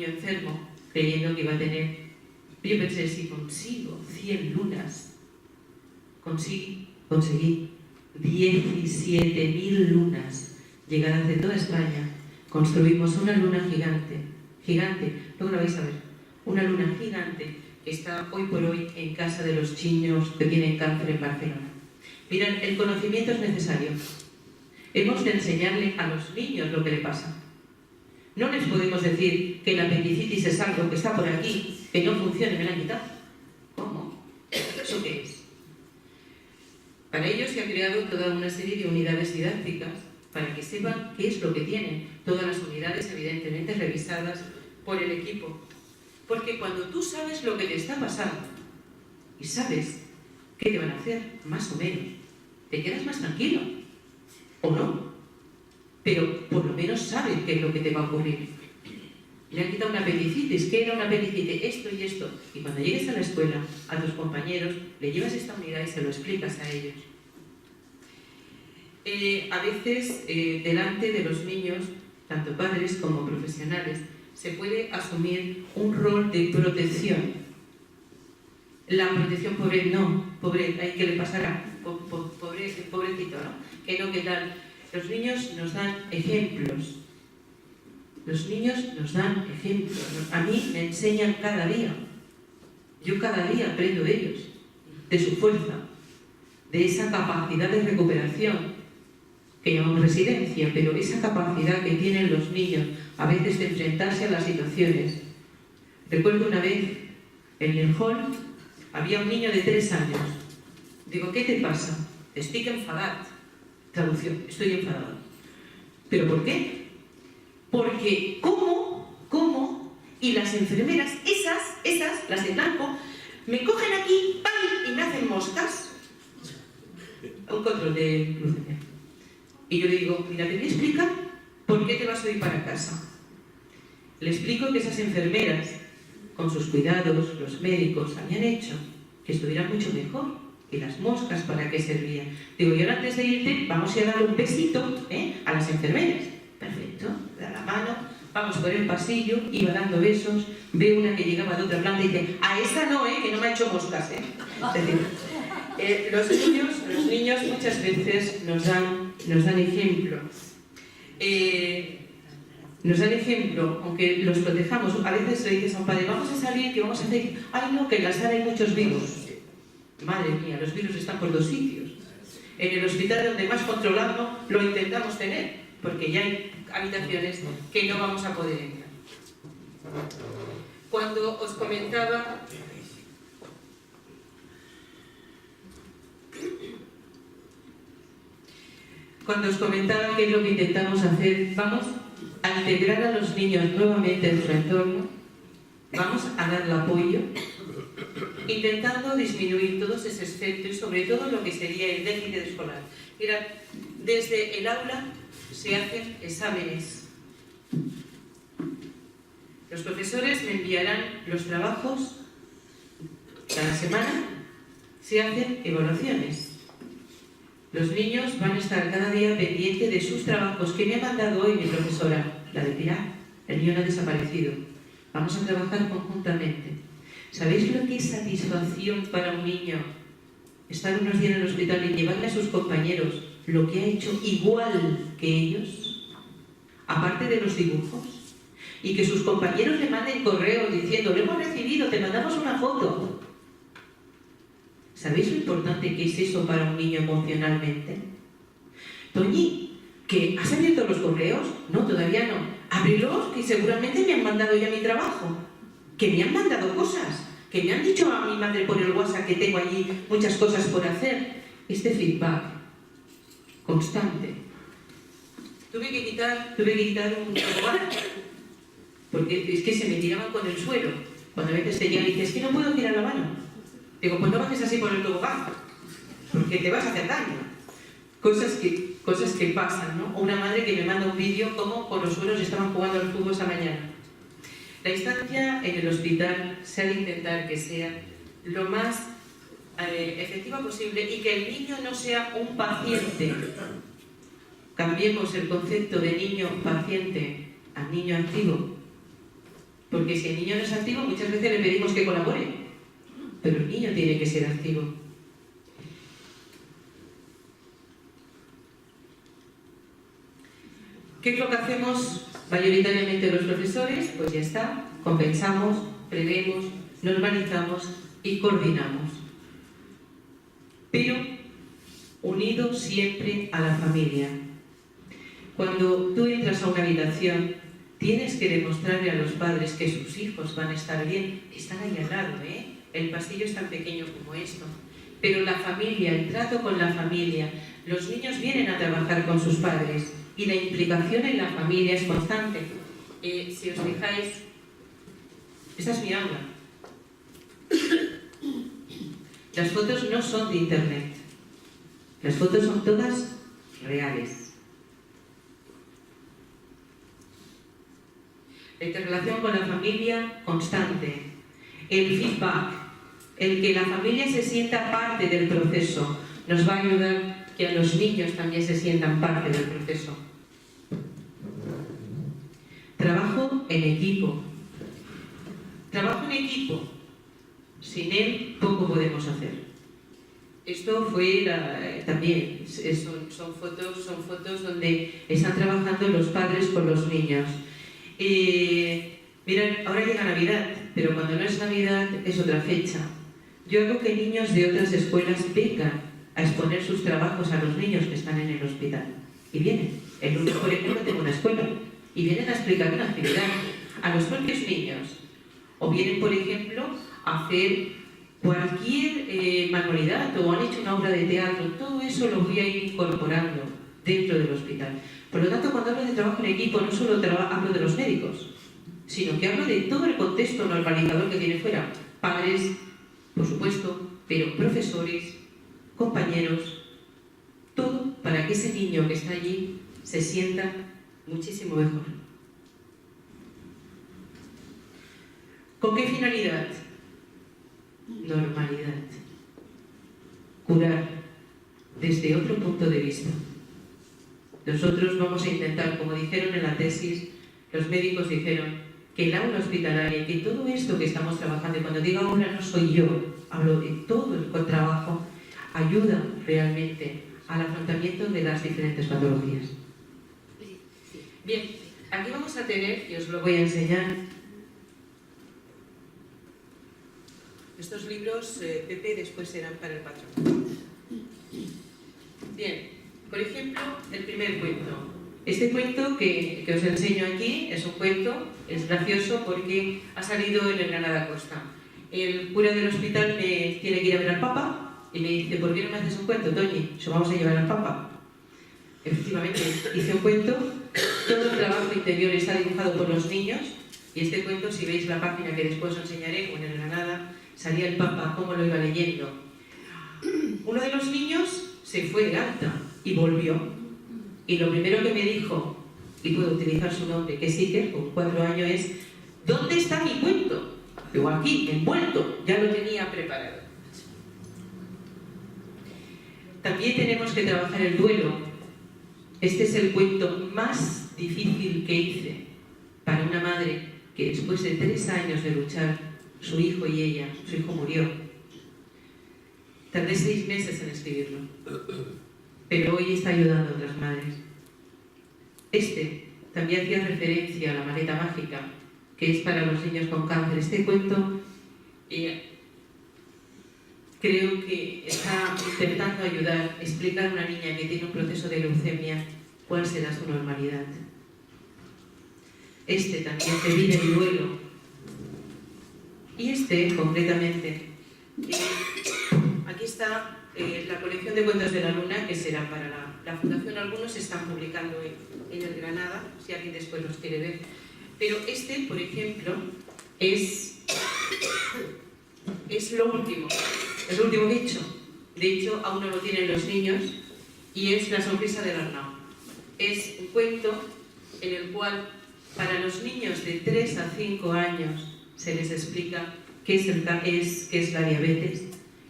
enfermo, creyendo que iba a tener, yo pensé, si consigo 100 lunas, conseguí 17.000 lunas llegadas de toda España. Construimos una luna gigante, luego la vais a ver, una luna gigante que está hoy por hoy en casa de los niños que tienen cáncer en Barcelona. Mirad, el conocimiento es necesario. Hemos de enseñarle a los niños lo que le pasa. No les podemos decir que la apendicitis es algo que está por aquí, que no funciona y me la han quitado. ¿Cómo? ¿Eso qué es? Para ello se ha creado toda una serie de unidades didácticas para que sepan qué es lo que tienen. Todas las unidades, evidentemente, revisadas por el equipo. Porque cuando tú sabes lo que te está pasando y sabes qué te van a hacer, más o menos, te quedas más tranquilo. ¿O no? Pero por lo menos sabes qué es lo que te va a ocurrir. Le han quitado una apendicitis. ¿Qué era una apendicitis? Esto y esto. Y cuando llegues a la escuela, a tus compañeros, le llevas esta unidad y se lo explicas a ellos. A veces, delante de los niños, tanto padres como profesionales, se puede asumir un rol de protección. La protección pobre, no, pobre, hay que le pasará, pobrecito, ¿no? Que no, ¿qué tal? Los niños nos dan ejemplos. Los niños nos dan ejemplos. A mí me enseñan cada día. Yo cada día aprendo de ellos, de su fuerza, de esa capacidad de recuperación que llamamos resiliencia, pero esa capacidad que tienen los niños a veces de enfrentarse a las situaciones. Recuerdo una vez en el hall había un niño de 3 años. Digo, ¿qué te pasa? Estic enfadat. Traducción, estoy enfadado. ¿Pero por qué? Porque ¿cómo? Y las enfermeras, esas, las de blanco, me cogen aquí, ¡pam! Y me hacen moscas. Un control de glucemia. Y yo le digo, mira, te voy a explicar por qué te vas hoy para casa. Le explico que esas enfermeras, con sus cuidados, los médicos, habían hecho que estuviera mucho mejor. ¿Y las moscas para qué servían? Digo, y ahora antes de irte, vamos a ir a darle un besito a las enfermeras. Perfecto, da la mano, vamos por el pasillo, iba dando besos, veo una que llegaba de otra planta y dice, a esta no, que no me ha hecho moscas, Es decir, los niños muchas veces nos dan ejemplo. Nos dan ejemplo, aunque los protejamos. A veces le dices a un padre, vamos a salir, que vamos a hacer? Ay, no, que en la sala hay muchos virus. Madre mía, los virus están por 2 sitios. En el hospital donde más controlado lo intentamos tener, porque ya hay habitaciones que no vamos a poder entrar. Cuando os comentaba qué es lo que intentamos hacer, vamos a integrar a los niños nuevamente en su entorno, vamos a darle apoyo, intentando disminuir todos esos efectos y sobre todo lo que sería el déficit escolar. Mirad, desde el aula se hacen exámenes. Los profesores me enviarán los trabajos cada semana, se hacen evaluaciones. Los niños van a estar cada día pendientes de sus trabajos que me ha mandado hoy mi profesora, la de Pilar. El niño no ha desaparecido. Vamos a trabajar conjuntamente. ¿Sabéis lo que es satisfacción para un niño estar unos días en el hospital y llevarle a sus compañeros lo que ha hecho igual que ellos? Aparte de los dibujos. Y que sus compañeros le manden correos diciendo, lo hemos recibido, te mandamos una foto. ¿Sabéis lo importante que es eso para un niño emocionalmente? Toñi, ¿que has abierto los correos? No, todavía no. Ábrelos, que seguramente me han mandado ya mi trabajo. Que me han mandado cosas. Que me han dicho a mi madre por el WhatsApp que tengo allí muchas cosas por hacer. Este feedback constante. Tuve que quitar un tobogán, porque es que se me tiraban con el suelo. Cuando a veces te llegan y dices, es que no puedo tirar la mano. Digo, pues no bajes así por el tobogán, porque te vas a hacer daño. Cosas que pasan, ¿no? O una madre que me manda un vídeo como con los suelos estaban jugando al fútbol esa mañana. La instancia en el hospital se ha de intentar que sea lo más efectiva posible y que el niño no sea un paciente. Cambiemos el concepto de niño paciente a niño activo. Porque si el niño no es activo, muchas veces le pedimos que colabore. Pero el niño tiene que ser activo. ¿Qué es lo que hacemos mayoritariamente los profesores? Pues ya está, compensamos, prevemos, normalizamos y coordinamos. Pero unido siempre a la familia. Cuando tú entras a una habitación, tienes que demostrarle a los padres que sus hijos van a estar bien. Están ahí al lado, ¿eh? El pasillo es tan pequeño como esto. Pero la familia, el trato con la familia, los niños vienen a trabajar con sus padres y la implicación en la familia es constante. Si os fijáis, esta es mi aula. Las fotos no son de internet. Las fotos son todas reales. La interrelación con la familia constante. El feedback, el que la familia se sienta parte del proceso, nos va a ayudar que a los niños también se sientan parte del proceso. Trabajo en equipo. Trabajo en equipo. Sin él poco podemos hacer. Esto fue también, son fotos donde están trabajando los padres con los niños. Mirad, ahora llega Navidad, pero cuando no es Navidad es otra fecha. Yo hago que niños de otras escuelas vengan a exponer sus trabajos a los niños que están en el hospital. Y vienen. El lunes, por ejemplo, tengo una escuela. Y vienen a explicar una actividad a los propios niños. O vienen, por ejemplo, a hacer cualquier manualidad o han hecho una obra de teatro. Todo eso lo voy a ir incorporando dentro del hospital. Por lo tanto, cuando hablo de trabajo en equipo, no solo hablo de los médicos, sino que hablo de todo el contexto normalizador que tiene fuera. Padres, por supuesto, pero profesores, compañeros, todo para que ese niño que está allí se sienta muchísimo mejor. ¿Con qué finalidad? Normalidad. Curar desde otro punto de vista. Nosotros vamos a intentar, como dijeron en la tesis, los médicos dijeron que el aula hospitalaria, que todo esto que estamos trabajando, y cuando digo aula no soy yo, hablo de todo el trabajo, ayuda realmente al afrontamiento de las diferentes patologías. Bien, aquí vamos a tener, y os lo voy a enseñar, estos libros, Pepe, después serán para el patrón. Bien, por ejemplo, el primer cuento. Este cuento que os enseño aquí es un cuento, es gracioso porque ha salido en el Granada Costa. El cura del hospital me tiene que ir a ver al Papa y me dice, ¿por qué no me haces un cuento, Toñi? ¿Se vamos a llevar al Papa? Efectivamente, hice un cuento, todo el trabajo interior está dibujado por los niños y este cuento, si veis la página que después os enseñaré, o en el Granada, salía el Papa, cómo lo iba leyendo. Uno de los niños se fue de alta y volvió. Y lo primero que me dijo, y puedo utilizar su nombre, que es Iker, con 4 años, es ¿dónde está mi cuento? Digo, aquí, envuelto, ya lo tenía preparado. También tenemos que trabajar el duelo. Este es el cuento más difícil que hice para una madre que después de 3 años de luchar, su hijo y ella, su hijo murió. Tardé 6 meses en escribirlo, pero hoy está ayudando a otras madres. Este también hacía referencia a la maleta mágica, que es para los niños con cáncer. Este cuento creo que está intentando ayudar, explicar a una niña que tiene un proceso de leucemia cuál será su normalidad. Este también te vive el duelo. Y este, concretamente, aquí está la colección de cuentos de la luna, que será para la Fundación. Algunos se están publicando en el Granada, si alguien después los quiere ver. Pero este, por ejemplo, es lo último que he hecho. De hecho, aún no lo tienen los niños, y es La sonrisa del Arnau. Es un cuento en el cual, para los niños de 3 a 5 años, se les explica qué es la diabetes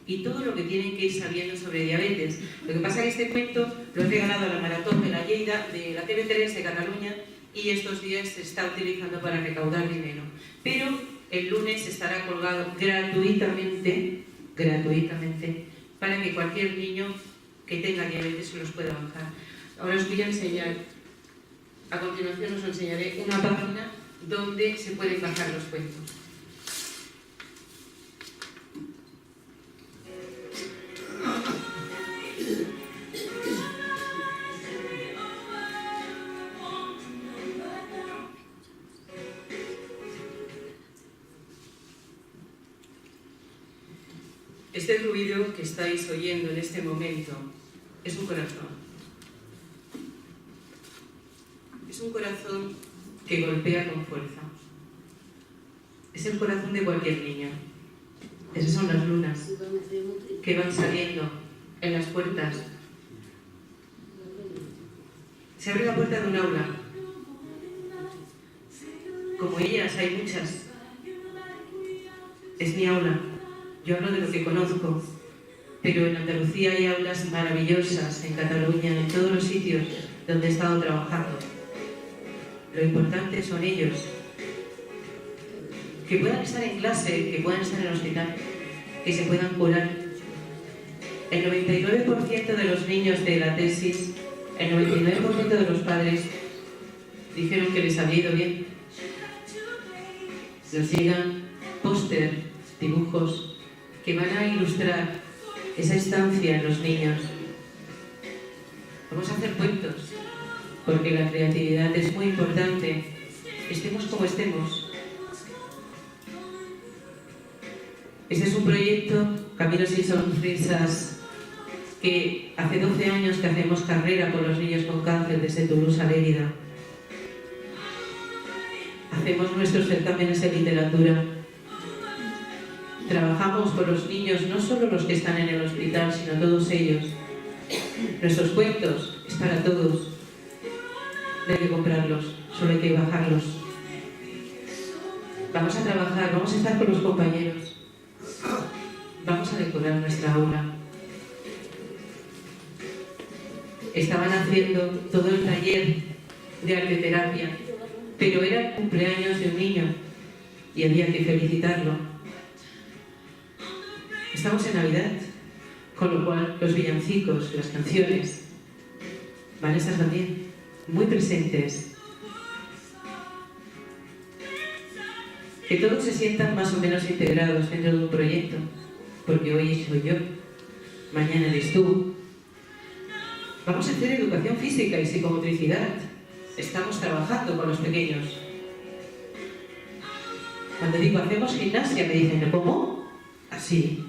y todo lo que tienen que ir sabiendo sobre diabetes. Lo que pasa es que este cuento lo he regalado a la Maratón de la Lleida, de la TV3 de Cataluña, y estos días se está utilizando para recaudar dinero. Pero el lunes estará colgado gratuitamente, para que cualquier niño que tenga diabetes se los pueda bajar. Ahora os voy a enseñar, a continuación os enseñaré una página donde se pueden bajar los cuentos. Este ruido que estáis oyendo en este momento es un corazón. Es un corazón que golpea con fuerza. Es el corazón de cualquier niño. Esas son las lunas que van saliendo en las puertas. Se abre la puerta de un aula. Como ellas hay muchas. Es mi aula. Yo hablo de lo que conozco, pero en Andalucía hay aulas maravillosas, en Cataluña, en todos los sitios donde he estado trabajando. Lo importante son ellos. Que puedan estar en clase, que puedan estar en el hospital, que se puedan curar. El 99% de los niños de la tesis, el 99% de los padres dijeron que les había ido bien. Nos llegan póster, dibujos, que van a ilustrar esa estancia en los niños. Vamos a hacer cuentos, porque la creatividad es muy importante, estemos como estemos. Este es un proyecto, Caminos y Sonrisas, que hace 12 años que hacemos carrera con los niños con cáncer desde Toulouse a Lérida. Hacemos nuestros certámenes de literatura. Trabajamos con los niños, no solo los que están en el hospital, sino todos ellos. Nuestros cuentos es para todos. No hay que comprarlos, solo hay que bajarlos. Vamos a trabajar, vamos a estar con los compañeros. Vamos a decorar nuestra aula. Estaban haciendo todo el taller de arteterapia, pero era el cumpleaños de un niño y había que felicitarlo. Estamos en Navidad, con lo cual los villancicos, las canciones, van a estar también muy presentes. Que todos se sientan más o menos integrados dentro de un proyecto, porque hoy soy yo, mañana eres tú. Vamos a hacer educación física y psicomotricidad. Estamos trabajando con los pequeños. Cuando digo hacemos gimnasia me dicen, ¿cómo? Así.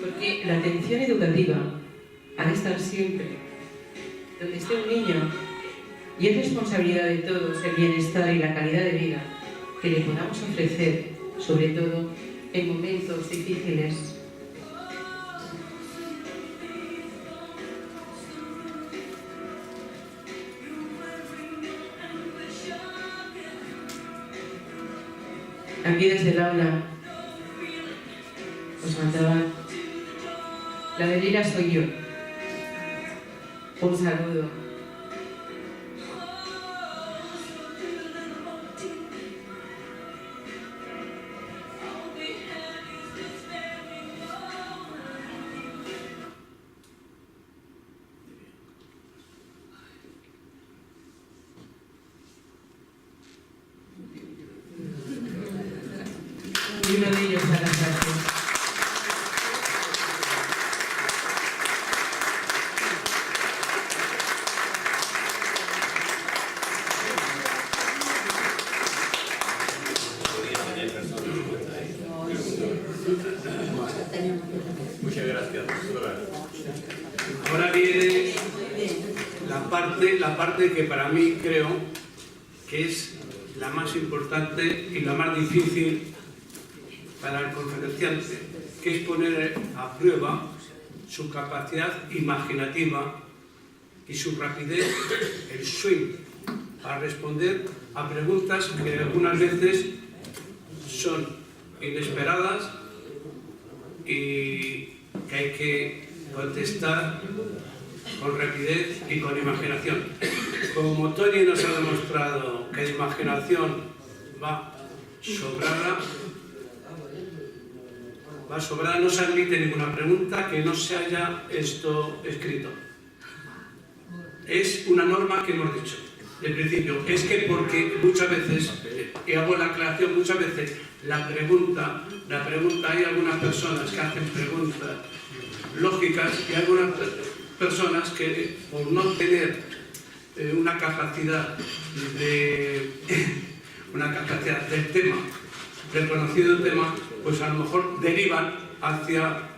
Porque la atención educativa ha de estar siempre donde esté un niño, y es responsabilidad de todos el bienestar y la calidad de vida que le podamos ofrecer, sobre todo en momentos difíciles. Aquí desde el aula os mandaban La de lila soy yo. Un saludo. Y uno de ellos a la frase. Muchas gracias, doctora. Ahora viene la parte que para mí creo que es la más importante y la más difícil para el conferenciante, que es poner a prueba su capacidad imaginativa y su rapidez, el swing, para responder a preguntas que algunas veces son inesperadas y que hay que contestar con rapidez y con imaginación. Como Tony nos ha demostrado que la imaginación va sobrada, no se admite ninguna pregunta que no se haya escrito. Es una norma que hemos dicho de principio. Es que porque muchas veces, y hago la aclaración, muchas veces la pregunta, hay algunas personas que hacen preguntas lógicas y algunas personas que por no tener una capacidad del tema, del conocido tema, pues a lo mejor derivan hacia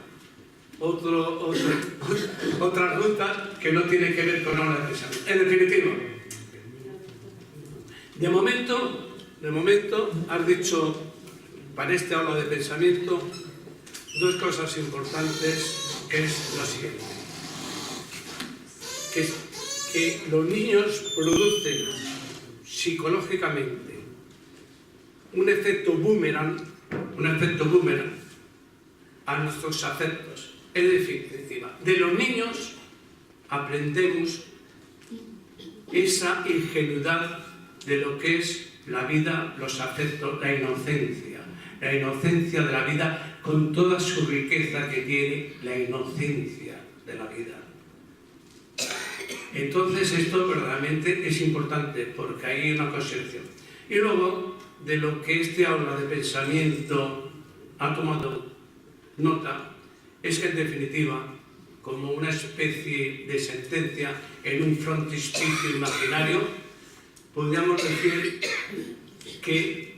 otras rutas que no tienen que ver con aula de pensamiento. En definitiva, de momento has dicho para este aula de pensamiento dos cosas importantes, que es lo siguiente: que los niños producen psicológicamente un efecto boomerang a nuestros afectos. Es decir, de los niños aprendemos esa ingenuidad de lo que es la vida, los afectos, la inocencia de la vida, con toda su riqueza que tiene la inocencia de la vida. Entonces esto verdaderamente es importante porque hay una concepción. Y luego, de lo que este aula de pensamiento ha tomado nota, es que en definitiva, como una especie de sentencia en un frontispicio imaginario, podríamos decir que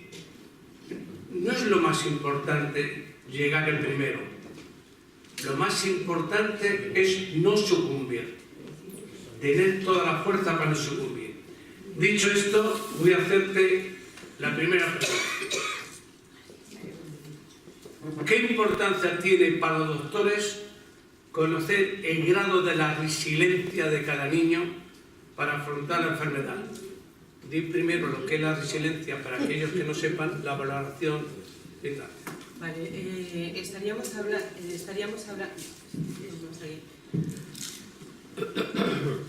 no es lo más importante llegar el primero. Lo más importante es no sucumbir, tener toda la fuerza para no sucumbir. Dicho esto, voy a hacerte la primera pregunta. ¿Qué importancia tiene para los doctores conocer el grado de la resiliencia de cada niño para afrontar la enfermedad? Di primero lo que es la resiliencia para aquellos que no sepan la valoración y tal. Vale, estaríamos hablando...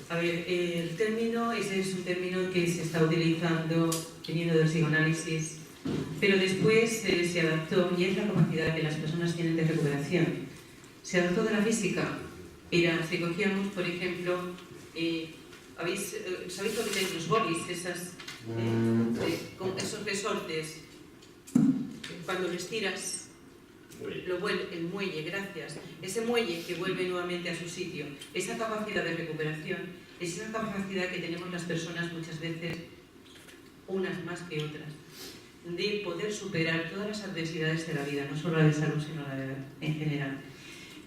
A ver, el término ese es un término que se está utilizando viniendo del psicoanálisis, pero después se adaptó, y es la capacidad que las personas tienen de recuperación. Se adaptó de la física. Era, si cogíamos, por ejemplo, ¿sabéis lo que tenéis los bolis? Con esos resortes, cuando los tiras, el muelle, gracias. Ese muelle que vuelve nuevamente a su sitio. Esa capacidad de recuperación, es esa capacidad que tenemos las personas muchas veces, unas más que otras, de poder superar todas las adversidades de la vida, no solo la de salud, sino la de en general.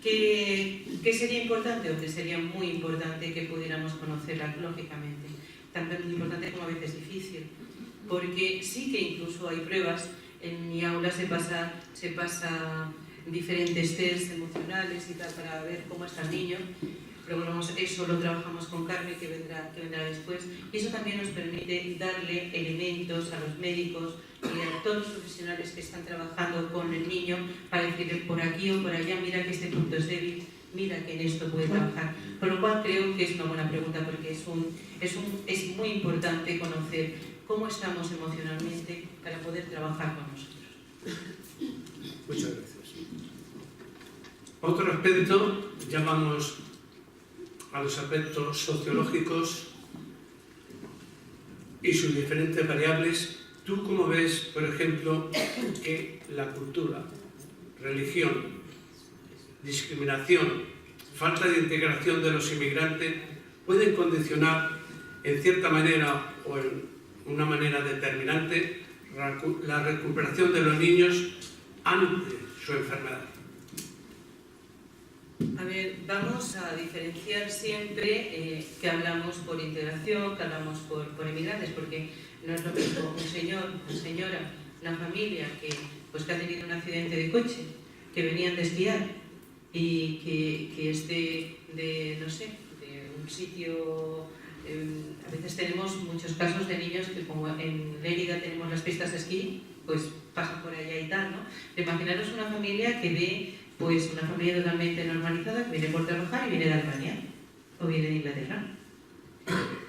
¿Qué sería importante o que sería muy importante que pudiéramos conocerla lógicamente? Tanto importante como a veces difícil, porque sí que incluso hay pruebas. En mi aula se pasa diferentes tests emocionales y tal para ver cómo está el niño. Pero bueno, eso lo trabajamos con Carmen, que vendrá después. Y eso también nos permite darle elementos a los médicos y a todos los profesionales que están trabajando con el niño para decirle por aquí o por allá, mira que este punto es débil, mira que en esto puede trabajar. Con lo cual creo que es una buena pregunta, porque es muy importante conocer cómo estamos emocionalmente para poder trabajar con nosotros. Muchas gracias. Otro aspecto, llamamos a los aspectos sociológicos y sus diferentes variables. ¿Tú cómo ves, por ejemplo, que la cultura, religión, discriminación, falta de integración de los inmigrantes pueden condicionar en cierta manera o en una manera determinante la recuperación de los niños ante su enfermedad? A ver, vamos a diferenciar siempre que hablamos por integración, que hablamos por inmigrantes, porque no es lo mismo un señor, una señora, una familia que ha tenido un accidente de coche, que venían de esquiar y que esté de un sitio. A veces tenemos muchos casos de niños que, como en Lérida tenemos las pistas de esquí, pues pasan por allá y tal, ¿no? Imaginaros una familia que ve, pues una familia totalmente normalizada, que viene por trabajar y viene de Alemania, o viene de Inglaterra,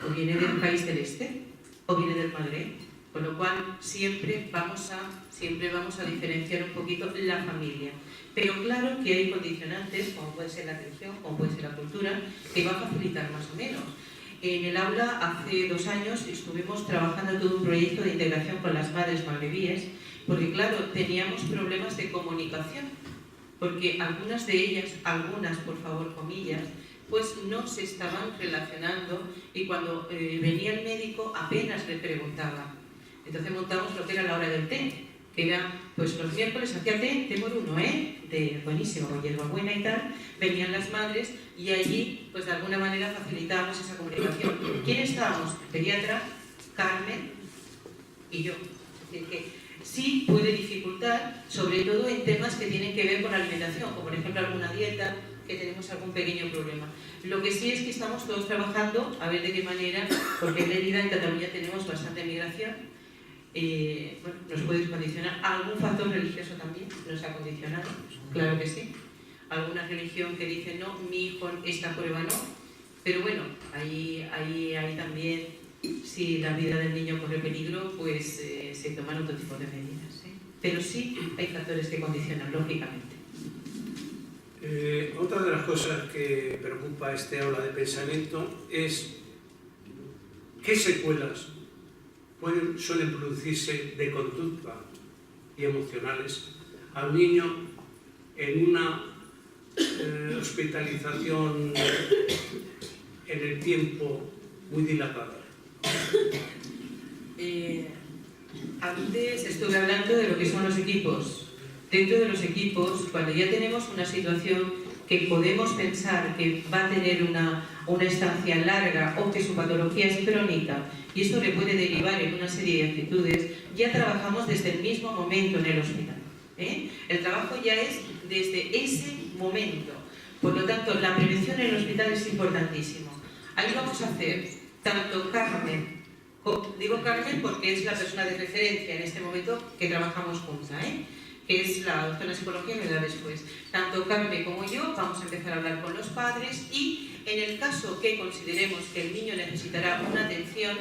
o viene del país del este, o viene del Magreb. Con lo cual siempre vamos a diferenciar un poquito la familia. Pero claro que hay condicionantes, como puede ser la religión, como puede ser la cultura, que va a facilitar más o menos. En el aula, hace 2 años, estuvimos trabajando todo un proyecto de integración con las madres magrebíes, porque claro, teníamos problemas de comunicación, porque algunas de ellas, por favor, comillas, pues no se estaban relacionando y cuando venía el médico apenas le preguntaba. Entonces montamos lo que era la hora del té, que era, pues los miércoles hacía té moruno, de buenísimo, con hierbabuena y tal, venían las madres y allí, pues de alguna manera facilitábamos esa comunicación. ¿Quién estábamos? El pediatra, Carmen y yo. Es decir, que sí puede dificultar, sobre todo en temas que tienen que ver con la alimentación, como por ejemplo alguna dieta, que tenemos algún pequeño problema. Lo que sí es que estamos todos trabajando a ver de qué manera, porque en Lérida, en Cataluña, tenemos bastante migración. Nos puede condicionar. Algún factor religioso también nos ha condicionado, claro que sí. Alguna religión que dice no, mi hijo esta prueba no. Pero bueno, ahí también, si la vida del niño corre peligro, pues se toman otro tipo de medidas. Pero sí hay factores que condicionan, lógicamente. Otra de las cosas que preocupa a este aula de pensamiento es qué secuelas suelen producirse de conducta y emocionales al niño en una hospitalización en el tiempo muy dilatada. Antes estuve hablando de lo que son los equipos. Dentro de los equipos, cuando ya tenemos una situación que podemos pensar que va a tener una estancia larga o que su patología es crónica y esto le puede derivar en una serie de actitudes, ya trabajamos desde el mismo momento en el hospital. El trabajo ya es desde ese momento. Por lo tanto, la prevención en el hospital es importantísimo. Ahí vamos a hacer tanto Carmen, digo Carmen porque es la persona de referencia en este momento que trabajamos junta, que es la doctora de psicología que me da después. Tanto Carmen como yo vamos a empezar a hablar con los padres y en el caso que consideremos que el niño necesitará una atención,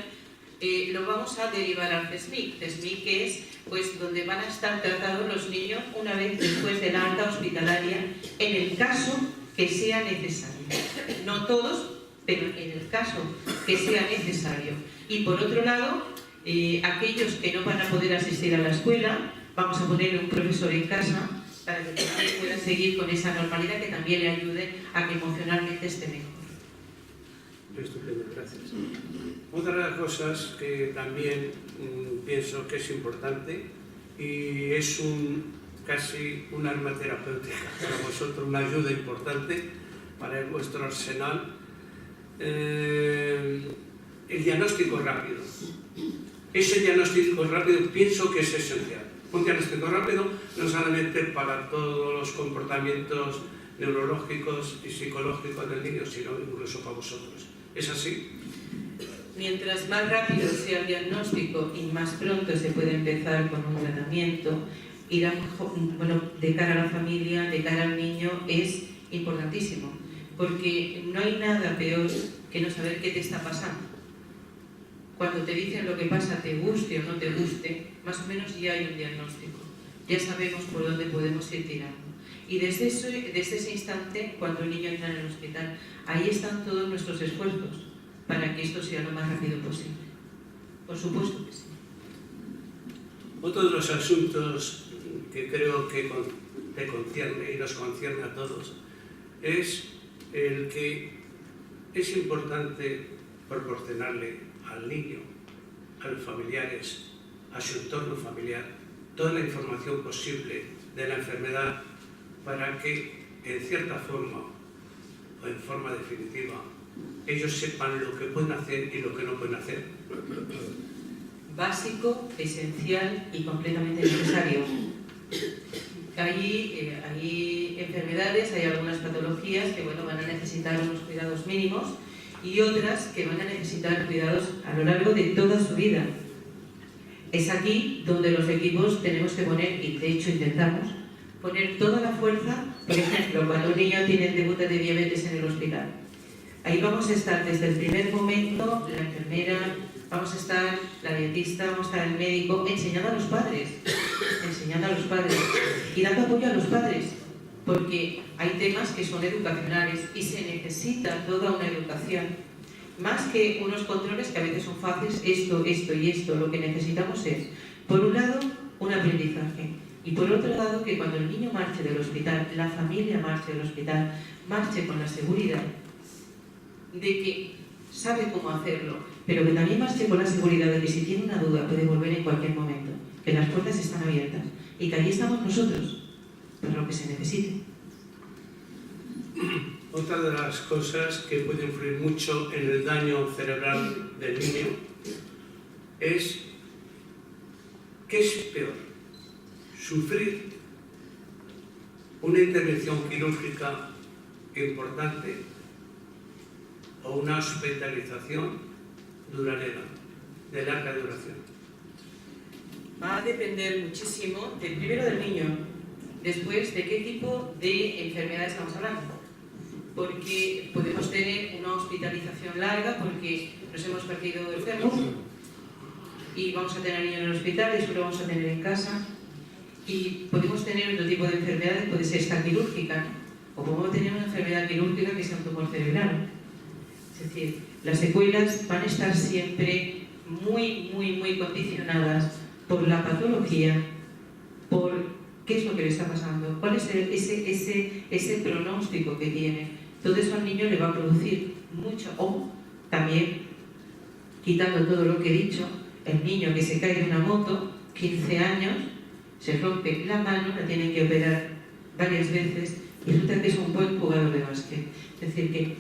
lo vamos a derivar al CESMIC, que es pues donde van a estar tratados los niños una vez después de la alta hospitalaria, en el caso que sea necesario. No todos, pero en el caso que sea necesario. Y por otro lado, aquellos que no van a poder asistir a la escuela, vamos a poner un profesor en casa para que también pueda seguir con esa normalidad que también le ayude a que emocionalmente esté mejor. Estupendo, gracias. Otra de las cosas que también pienso que es importante y es casi un arma terapéutica para vosotros, una ayuda importante para vuestro arsenal, el diagnóstico rápido. Ese diagnóstico rápido pienso que es esencial. Un diagnóstico rápido no solamente para todos los comportamientos neurológicos y psicológicos del niño, sino incluso para vosotros. ¿Es así? Mientras más rápido sea el diagnóstico y más pronto se puede empezar con un tratamiento, irá mejor, de cara a la familia, de cara al niño, es importantísimo, porque no hay nada peor que no saber qué te está pasando. Cuando te dicen lo que pasa, te guste o no te guste, más o menos ya hay un diagnóstico, ya sabemos por dónde podemos ir tirando. Y desde ese instante, cuando el niño entra en el hospital, ahí están todos nuestros esfuerzos para que esto sea lo más rápido posible. Por supuesto que sí. Otro de los asuntos que creo que te concierne y nos concierne a todos es el que es importante proporcionarle al niño, a los familiares, a su entorno familiar, toda la información posible de la enfermedad para que, en cierta forma o en forma definitiva, ellos sepan lo que pueden hacer y lo que no pueden hacer. Básico, esencial y completamente necesario. Hay enfermedades, hay algunas patologías que van a necesitar unos cuidados mínimos y otras que van a necesitar cuidados a lo largo de toda su vida. Es aquí donde los equipos tenemos que poner, y de hecho intentamos, poner toda la fuerza. Por ejemplo, cuando un niño tiene el debut de diabetes en el hospital, ahí vamos a estar desde el primer momento, la enfermera, vamos a estar la dietista, vamos a estar el médico, enseñando a los padres y dando apoyo a los padres, porque hay temas que son educacionales y se necesita toda una educación, más que unos controles que a veces son fáciles, esto y esto. Lo que necesitamos es, por un lado, un aprendizaje, y por otro lado, que cuando el niño marche del hospital, la familia marche del hospital, marche con la seguridad de que sabe cómo hacerlo, pero que también marche con la seguridad de que si tiene una duda puede volver en cualquier momento, que las puertas están abiertas y que allí estamos nosotros para lo que se necesite. Otra de las cosas que puede influir mucho en el daño cerebral del niño es ¿qué es peor? ¿Sufrir una intervención quirúrgica importante o una hospitalización duradera, de larga duración? Va a depender muchísimo primero del niño, después de qué tipo de enfermedad estamos hablando. Porque podemos tener una hospitalización larga porque nos hemos perdido enfermos y vamos a tener al niño en el hospital, después lo vamos a tener en casa, y podemos tener otro tipo de enfermedades, puede ser esta quirúrgica, o podemos tener una enfermedad quirúrgica que sea un tumor cerebral. Es decir, las secuelas van a estar siempre muy condicionadas por la patología, por qué es lo que le está pasando, cuál es ese pronóstico que tiene. Todo eso al niño le va a producir mucho. O también, quitando todo lo que he dicho, el niño que se cae de una moto, 15 años, se rompe la mano, la tienen que operar varias veces y resulta que es un buen jugador de básquet. Es decir, que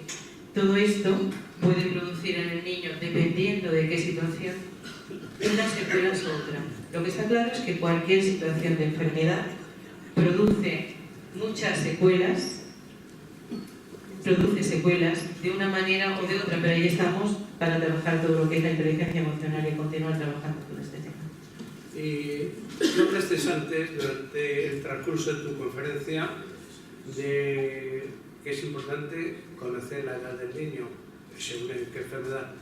todo esto puede producir en el niño, dependiendo de qué situación, unas secuelas u otra. Lo que está claro es que cualquier situación de enfermedad produce muchas secuelas, de una manera o de otra, pero ahí estamos para trabajar todo lo que es la inteligencia emocional y continuar trabajando con este tema. Y no hablaste antes, durante el transcurso de tu conferencia, de que es importante conocer la edad del niño, según en qué enfermedad.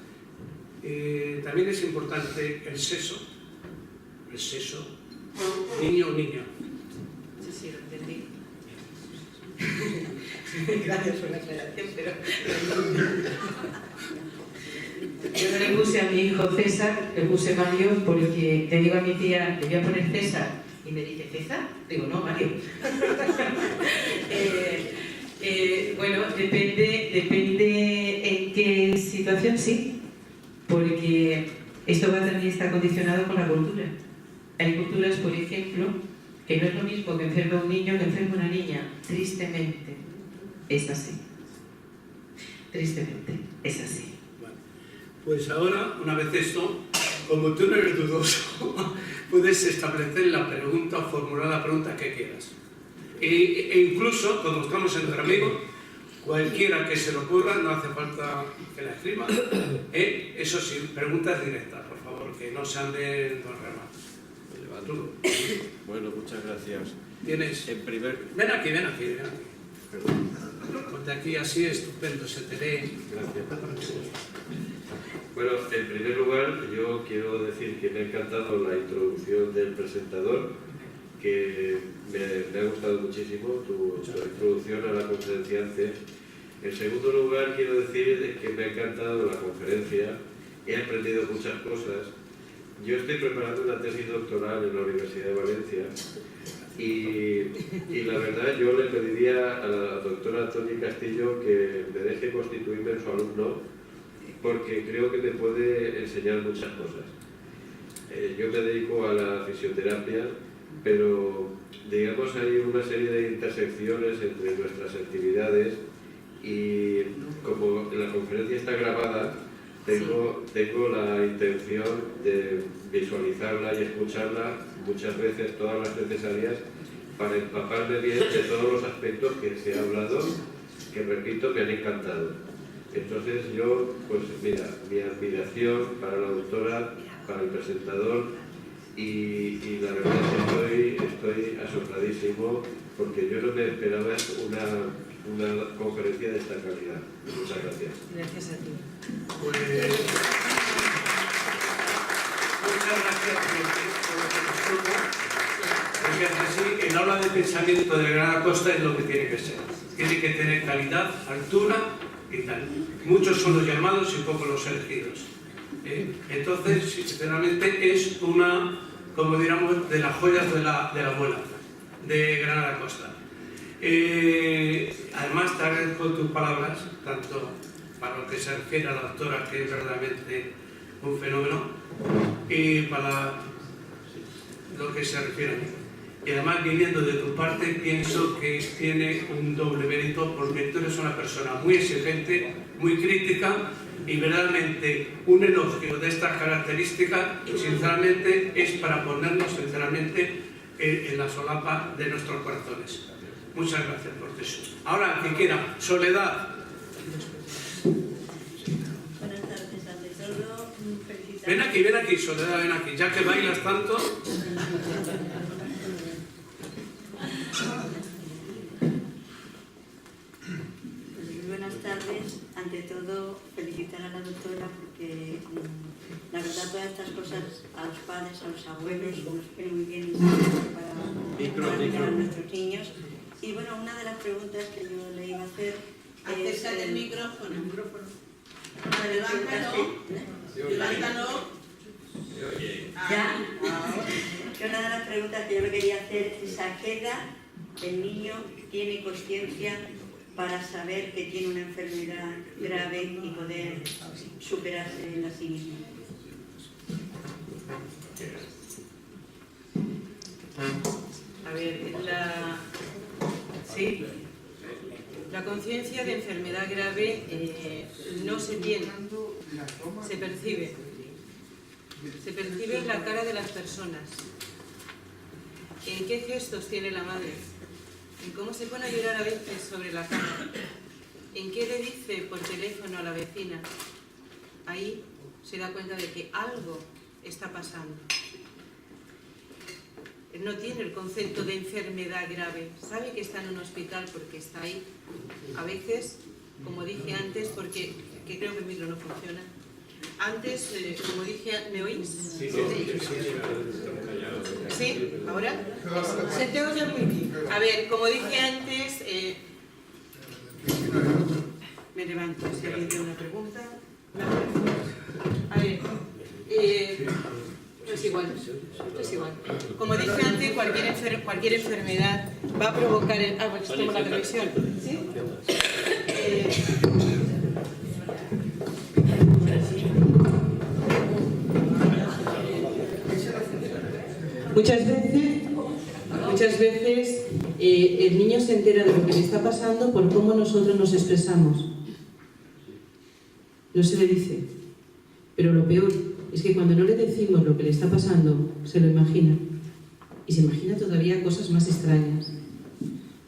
También es importante el sexo, niño o niña. Sí, lo entendí. Gracias por la aclaración, pero yo no le puse a mi hijo César, le puse Mario, porque le digo a mi tía, le voy a poner César, y me dice, ¿César? Digo, no, Mario. Bueno, depende en qué situación, sí, porque esto va a también estar condicionado con la cultura. Hay culturas, por ejemplo, que no es lo mismo que enferma un niño que enferma una niña. Tristemente, es así. Tristemente, es así. Bueno, pues ahora, una vez esto, como tú no eres dudoso, puedes establecer la pregunta o formular la pregunta que quieras. E incluso, cuando estamos entre amigos, cualquiera que se lo ocurra, no hace falta que la escriba. Eso sí, preguntas directas, por favor, que no se anden con ramas. Bueno, muchas gracias. Tienes... En primer... Ven aquí. Perdón. Pues de aquí así, estupendo, se te ve. Gracias. Bueno, en primer lugar, yo quiero decir que me ha encantado la introducción del presentador, que me ha gustado muchísimo tu introducción a la conferenciante. En segundo lugar, quiero decir que me ha encantado la conferencia, he aprendido muchas cosas. Yo estoy preparando una tesis doctoral en la Universidad de Valencia y la verdad yo le pediría a la doctora Antonia Castillo que me deje constituirme en su alumno, porque creo que me puede enseñar muchas cosas. Yo me dedico a la fisioterapia, pero digamos hay una serie de intersecciones entre nuestras actividades y como la conferencia está grabada, tengo la intención de visualizarla y escucharla muchas veces, todas las necesarias, para empaparme bien de todos los aspectos que se ha hablado, que repito, me han encantado. Entonces yo, pues mira, mi admiración para la doctora, para el presentador y la verdad es que estoy asombradísimo porque yo no me esperaba una conferencia de esta calidad. Muchas gracias. Gracias a ti. Pues, muchas gracias por lo que nos toca. Porque así, el aula de pensamiento de Granada Costa es lo que tiene que ser. Tiene que tener calidad, altura y tal. Muchos son los llamados y pocos los elegidos. Entonces, sinceramente, es una, como diríamos, de las joyas de la abuela de Granada Costa. Además, te agradezco tus palabras, tanto para lo que se refiere a la doctora, que es verdaderamente un fenómeno, y para lo que se refiere a mí. Y además, viniendo de tu parte, pienso que tiene un doble mérito, porque tú eres una persona muy exigente, muy crítica, y verdaderamente un elogio de estas características, sinceramente, es para ponernos, sinceramente, en la solapa de nuestros corazones. Muchas gracias por eso. Ahora, quien quiera, Soledad. Buenas tardes, ante todo, felicitar. Ven aquí, Soledad, ven aquí. Ya que bailas tanto. Buenas tardes, ante todo, felicitar a la doctora porque la verdad todas estas cosas a los padres, a los abuelos, nos viene muy bien para cuidar a nuestros niños. Y bueno, una de las preguntas que yo le iba a hacer es... Acércate el micrófono. Levántalo. ¿Ya? Que una de las preguntas que yo le quería hacer es ¿a qué edad el niño tiene conciencia para saber que tiene una enfermedad grave y poder superarse en sí mismo? A ver, la conciencia de enfermedad grave no se tiene, se percibe. Se percibe en la cara de las personas. ¿En qué gestos tiene la madre? ¿En cómo se pone a llorar a veces sobre la cama? ¿En qué le dice por teléfono a la vecina? Ahí se da cuenta de que algo está pasando. Él no tiene el concepto de enfermedad grave. Sabe que está en un hospital porque está ahí. A veces, como dije antes, porque creo que el micro no funciona. Antes, como dije, ¿me oís? Sí. ¿Sí? ¿Ahora? Se te oye muy bien. A ver, como dije antes, me levanto si alguien tiene una pregunta. A ver, es igual. Como dije antes, cualquier enfermedad va a provocar... pues tengo la televisión. ¿Sí? Muchas veces el niño se entera de lo que le está pasando por cómo nosotros nos expresamos. No se le dice. Pero lo peor es que cuando no le decimos lo que le está pasando, se lo imagina. Y se imagina todavía cosas más extrañas.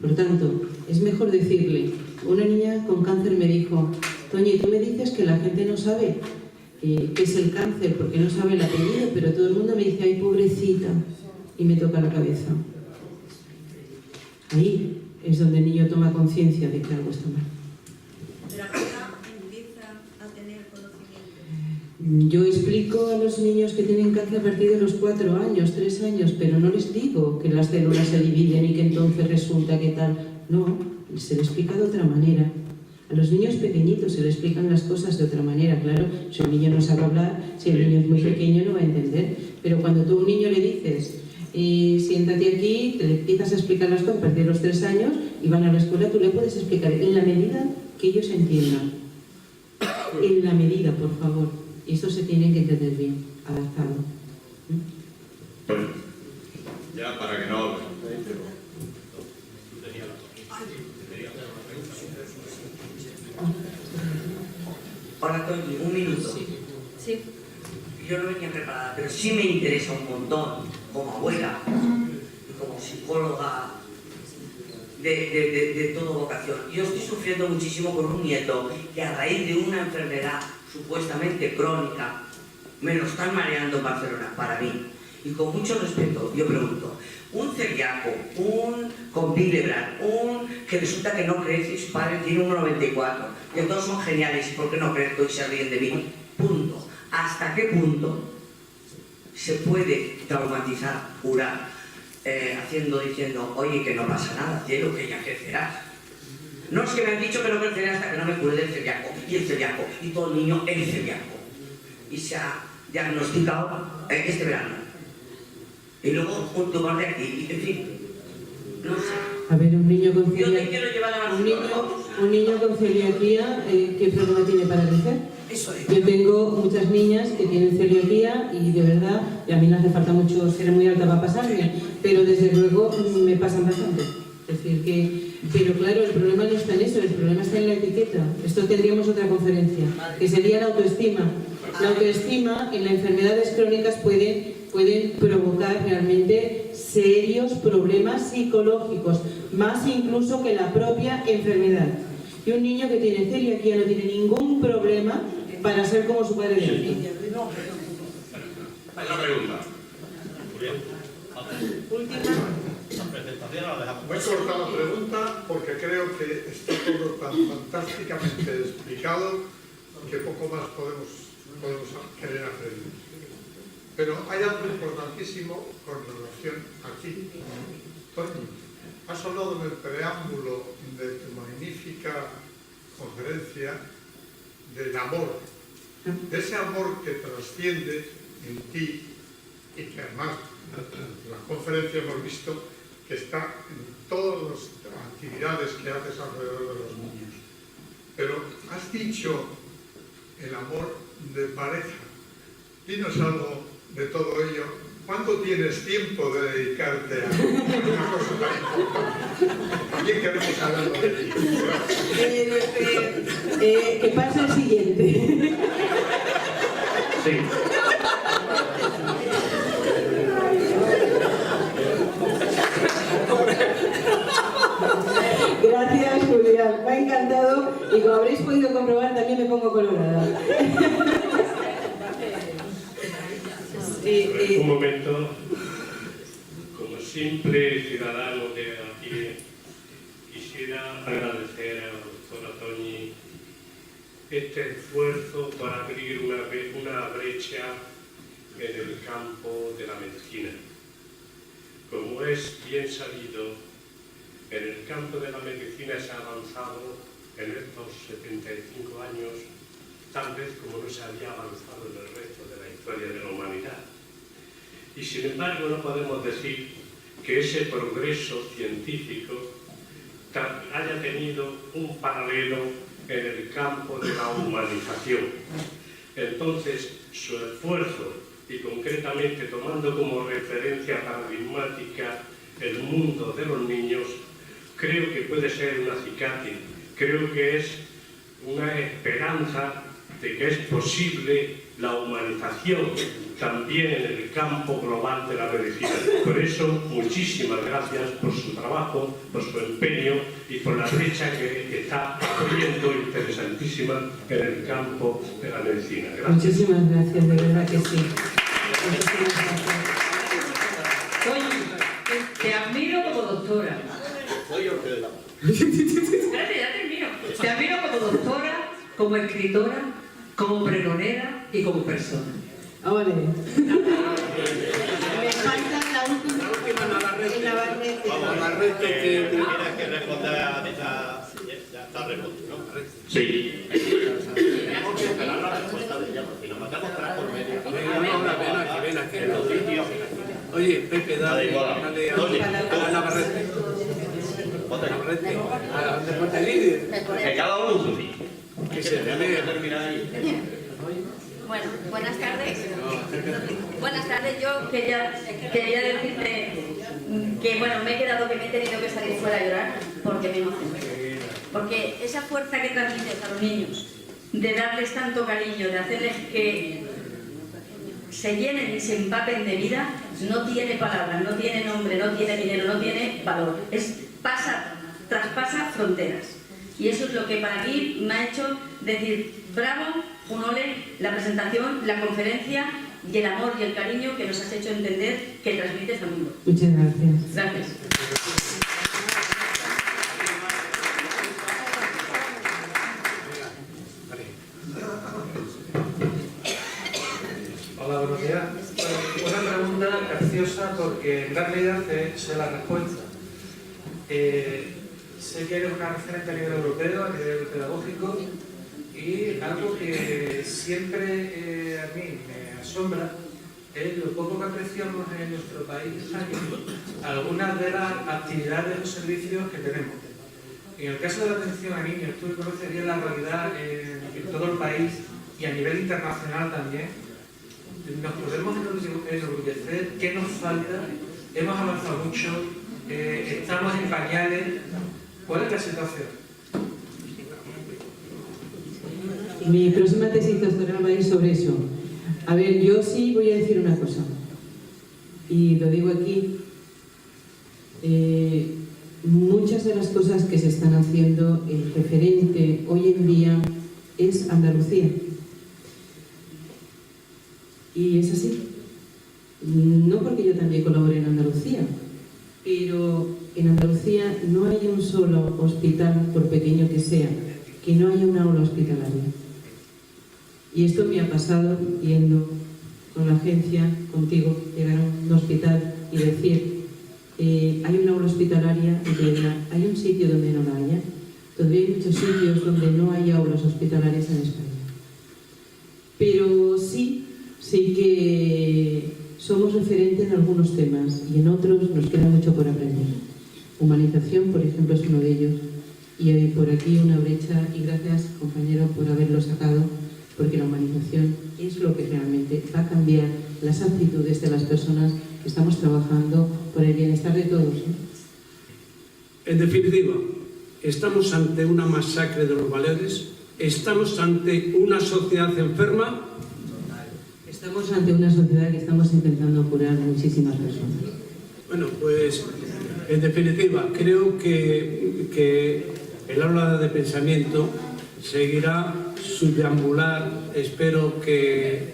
Por tanto, es mejor decirle. Una niña con cáncer me dijo: Toñi, tú me dices que la gente no sabe qué es el cáncer porque no sabe el apellido, pero todo el mundo me dice: ay, pobrecita, y me toca la cabeza. Ahí, es donde el niño toma conciencia de que algo está mal. Pero ahora empieza a tener conocimiento. Yo explico a los niños que tienen cáncer a partir de los 4 años, 3 años, pero no les digo que las células se dividen y que entonces resulta que tal. No, se les explica de otra manera. A los niños pequeñitos se les explican las cosas de otra manera. Claro, si el niño no sabe hablar, si el niño es muy pequeño no va a entender. Pero cuando tú a un niño le dices, siéntate aquí, te le empiezas a explicar las cosas a partir de los 3 años y van a la escuela, tú le puedes explicar en la medida que ellos entiendan. En la medida, por favor. Y esto se tiene que entender bien, adaptado. Bueno, ya para que no... Hola, Toñi, un minuto. Sí. Yo no venía preparada, pero sí me interesa un montón, como abuela y como psicóloga de toda vocación. Yo estoy sufriendo muchísimo con un nieto que a raíz de una enfermedad supuestamente crónica me lo están mareando en Barcelona, para mí. Y con mucho respeto, yo pregunto, un celíaco, un con Willebrand, un que resulta que no crece y su padre tiene 1,94, que todos son geniales y por qué no crezco y se ríen de mí. Punto. ¿Hasta qué punto se puede traumatizar, curar, diciendo, oye, que no pasa nada, cielo, que ya crecerás? No es que me han dicho que no creceré hasta que no me cure del celíaco, y el celíaco, y todo el niño el celíaco. Y se ha diagnosticado este verano. Y luego un tumor de aquí, y en fin, no sé. A ver, un niño con Yo te quiero llevar a la un niño con celiaquía, ¿qué problema tiene para crecer? Eso es. Yo tengo muchas niñas que tienen celiaquía y de verdad, y a mí no hace falta mucho ser muy alta para pasarme, pero desde luego me pasan bastante. Es decir, pero claro, el problema no está en eso, el problema está en la etiqueta. Esto tendríamos otra conferencia, que sería la autoestima. La autoestima en las enfermedades crónicas pueden provocar realmente serios problemas psicológicos, más incluso que la propia enfermedad. Y un niño que tiene celiaquía no tiene ningún problema para ser como su padre de origen. La pregunta. Voy a cortar la pregunta porque creo que está todo tan fantásticamente explicado que poco más podemos querer hacer. Pero hay algo importantísimo con relación aquí. Toñi, has hablado en el preámbulo de tu magnífica conferencia del amor, de ese amor que trasciende en ti y que además en la conferencia hemos visto que está en todas las actividades que haces alrededor de los niños. Pero has dicho el amor de pareja. Dinos algo de todo ello. ¿Cuánto tienes tiempo de dedicarte a una cosa tan importante? También queremos hablar de ti. Que pasa el siguiente. Sí. Gracias, Julián. Me ha encantado y como habréis podido comprobar también me pongo colorada. Un momento, como simple ciudadano de aquí, quisiera agradecer a la doctora Toñi este esfuerzo para abrir una brecha en el campo de la medicina. Como es bien sabido, en el campo de la medicina se ha avanzado en estos 75 años, tal vez como no se había avanzado en el resto de la historia de la humanidad. Y sin embargo no podemos decir que ese progreso científico haya tenido un paralelo en el campo de la humanización. Entonces, su esfuerzo, y concretamente tomando como referencia paradigmática el mundo de los niños, creo que puede ser un acicate, creo que es una esperanza de que es posible la humanización también en el campo global de la medicina. Por eso, muchísimas gracias por su trabajo, por su empeño y por la brecha que está abriendo interesantísima en el campo de la medicina. Gracias. Muchísimas gracias, de verdad que sí. Muchísimas gracias. Oye, te admiro como doctora. porque de la... Espérate, ya termino. Te admiro como doctora, como escritora, como pregonera y como persona. Ahora. Me falta la última Navarrete. Navarrete, que tienes que responder a esa... Ya está respondido, ¿no? Sí. Tenemos que esperar la respuesta de ella, porque nos matamos atrás por medio. Ven aquí. Oye, Pepe, dale a Navarrete. Después del líder. Que cada uno un sufí. Que se vea. Terminar ahí. Bueno, buenas tardes. Buenas tardes. Yo quería decirte que, bueno, me he quedado que me he tenido que salir fuera a llorar porque me emocioné. Porque esa fuerza que transmites a los niños, de darles tanto cariño, de hacerles que se llenen y se empapen de vida, no tiene palabras, no tiene nombre, no tiene dinero, no tiene valor. Traspasa fronteras. Y eso es lo que para mí me ha hecho decir bravo, un ole, la presentación, la conferencia y el amor y el cariño que nos has hecho entender que transmites al mundo. Muchas gracias. Gracias. Hola, buenos días. Una pregunta graciosa porque en realidad sé la respuesta. Sé que eres una referente a nivel europeo, a nivel pedagógico, y algo que siempre a mí me asombra es lo poco que apreciamos en nuestro país algunas de las actividades o servicios que tenemos. En el caso de la atención a niños, tú conoces bien la realidad en todo el país y a nivel internacional también. Nos podemos enorgullecer, ¿qué nos falta? Hemos avanzado mucho, estamos en pañales. ¿Cuál es la situación? Mi próxima tesis doctoral va a ir sobre eso. A ver, yo sí voy a decir una cosa, y lo digo aquí. Muchas de las cosas que se están haciendo, el referente hoy en día es Andalucía. Y es así. No porque yo también colabore en Andalucía, pero en Andalucía no hay un solo hospital, por pequeño que sea, que no haya una aula hospitalaria. Y esto me ha pasado yendo con la agencia, contigo, llegar a un hospital y decir, hay una aula hospitalaria, y hay un sitio donde no la haya. Todavía hay muchos sitios donde no hay aulas hospitalarias en España. Pero sí que somos referentes en algunos temas y en otros nos queda mucho por aprender. Humanización, por ejemplo, es uno de ellos. Y hay por aquí una brecha, y gracias, compañero, por haberlo sacado, porque la humanización es lo que realmente va a cambiar las actitudes de las personas que estamos trabajando por el bienestar de todos, ¿no? En definitiva, estamos ante una masacre de los valores, estamos ante una sociedad enferma. Estamos ante una sociedad que estamos intentando curar muchísimas personas. Bueno, pues en definitiva, creo que el aula de pensamiento seguirá su deambular, espero que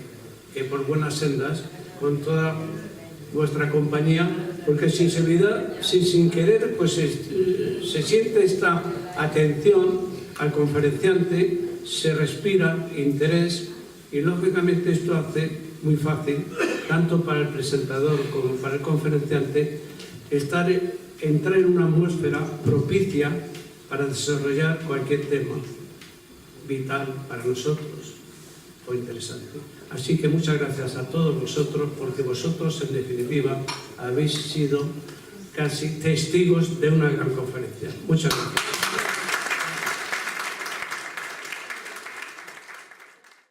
por buenas sendas, con toda vuestra compañía, porque sin querer, pues se siente esta atención al conferenciante, se respira interés, y lógicamente esto hace muy fácil, tanto para el presentador como para el conferenciante, entrar en una atmósfera propicia para desarrollar cualquier tema vital para nosotros o interesante. Así que muchas gracias a todos vosotros, porque vosotros en definitiva habéis sido casi testigos de una gran conferencia. Muchas gracias.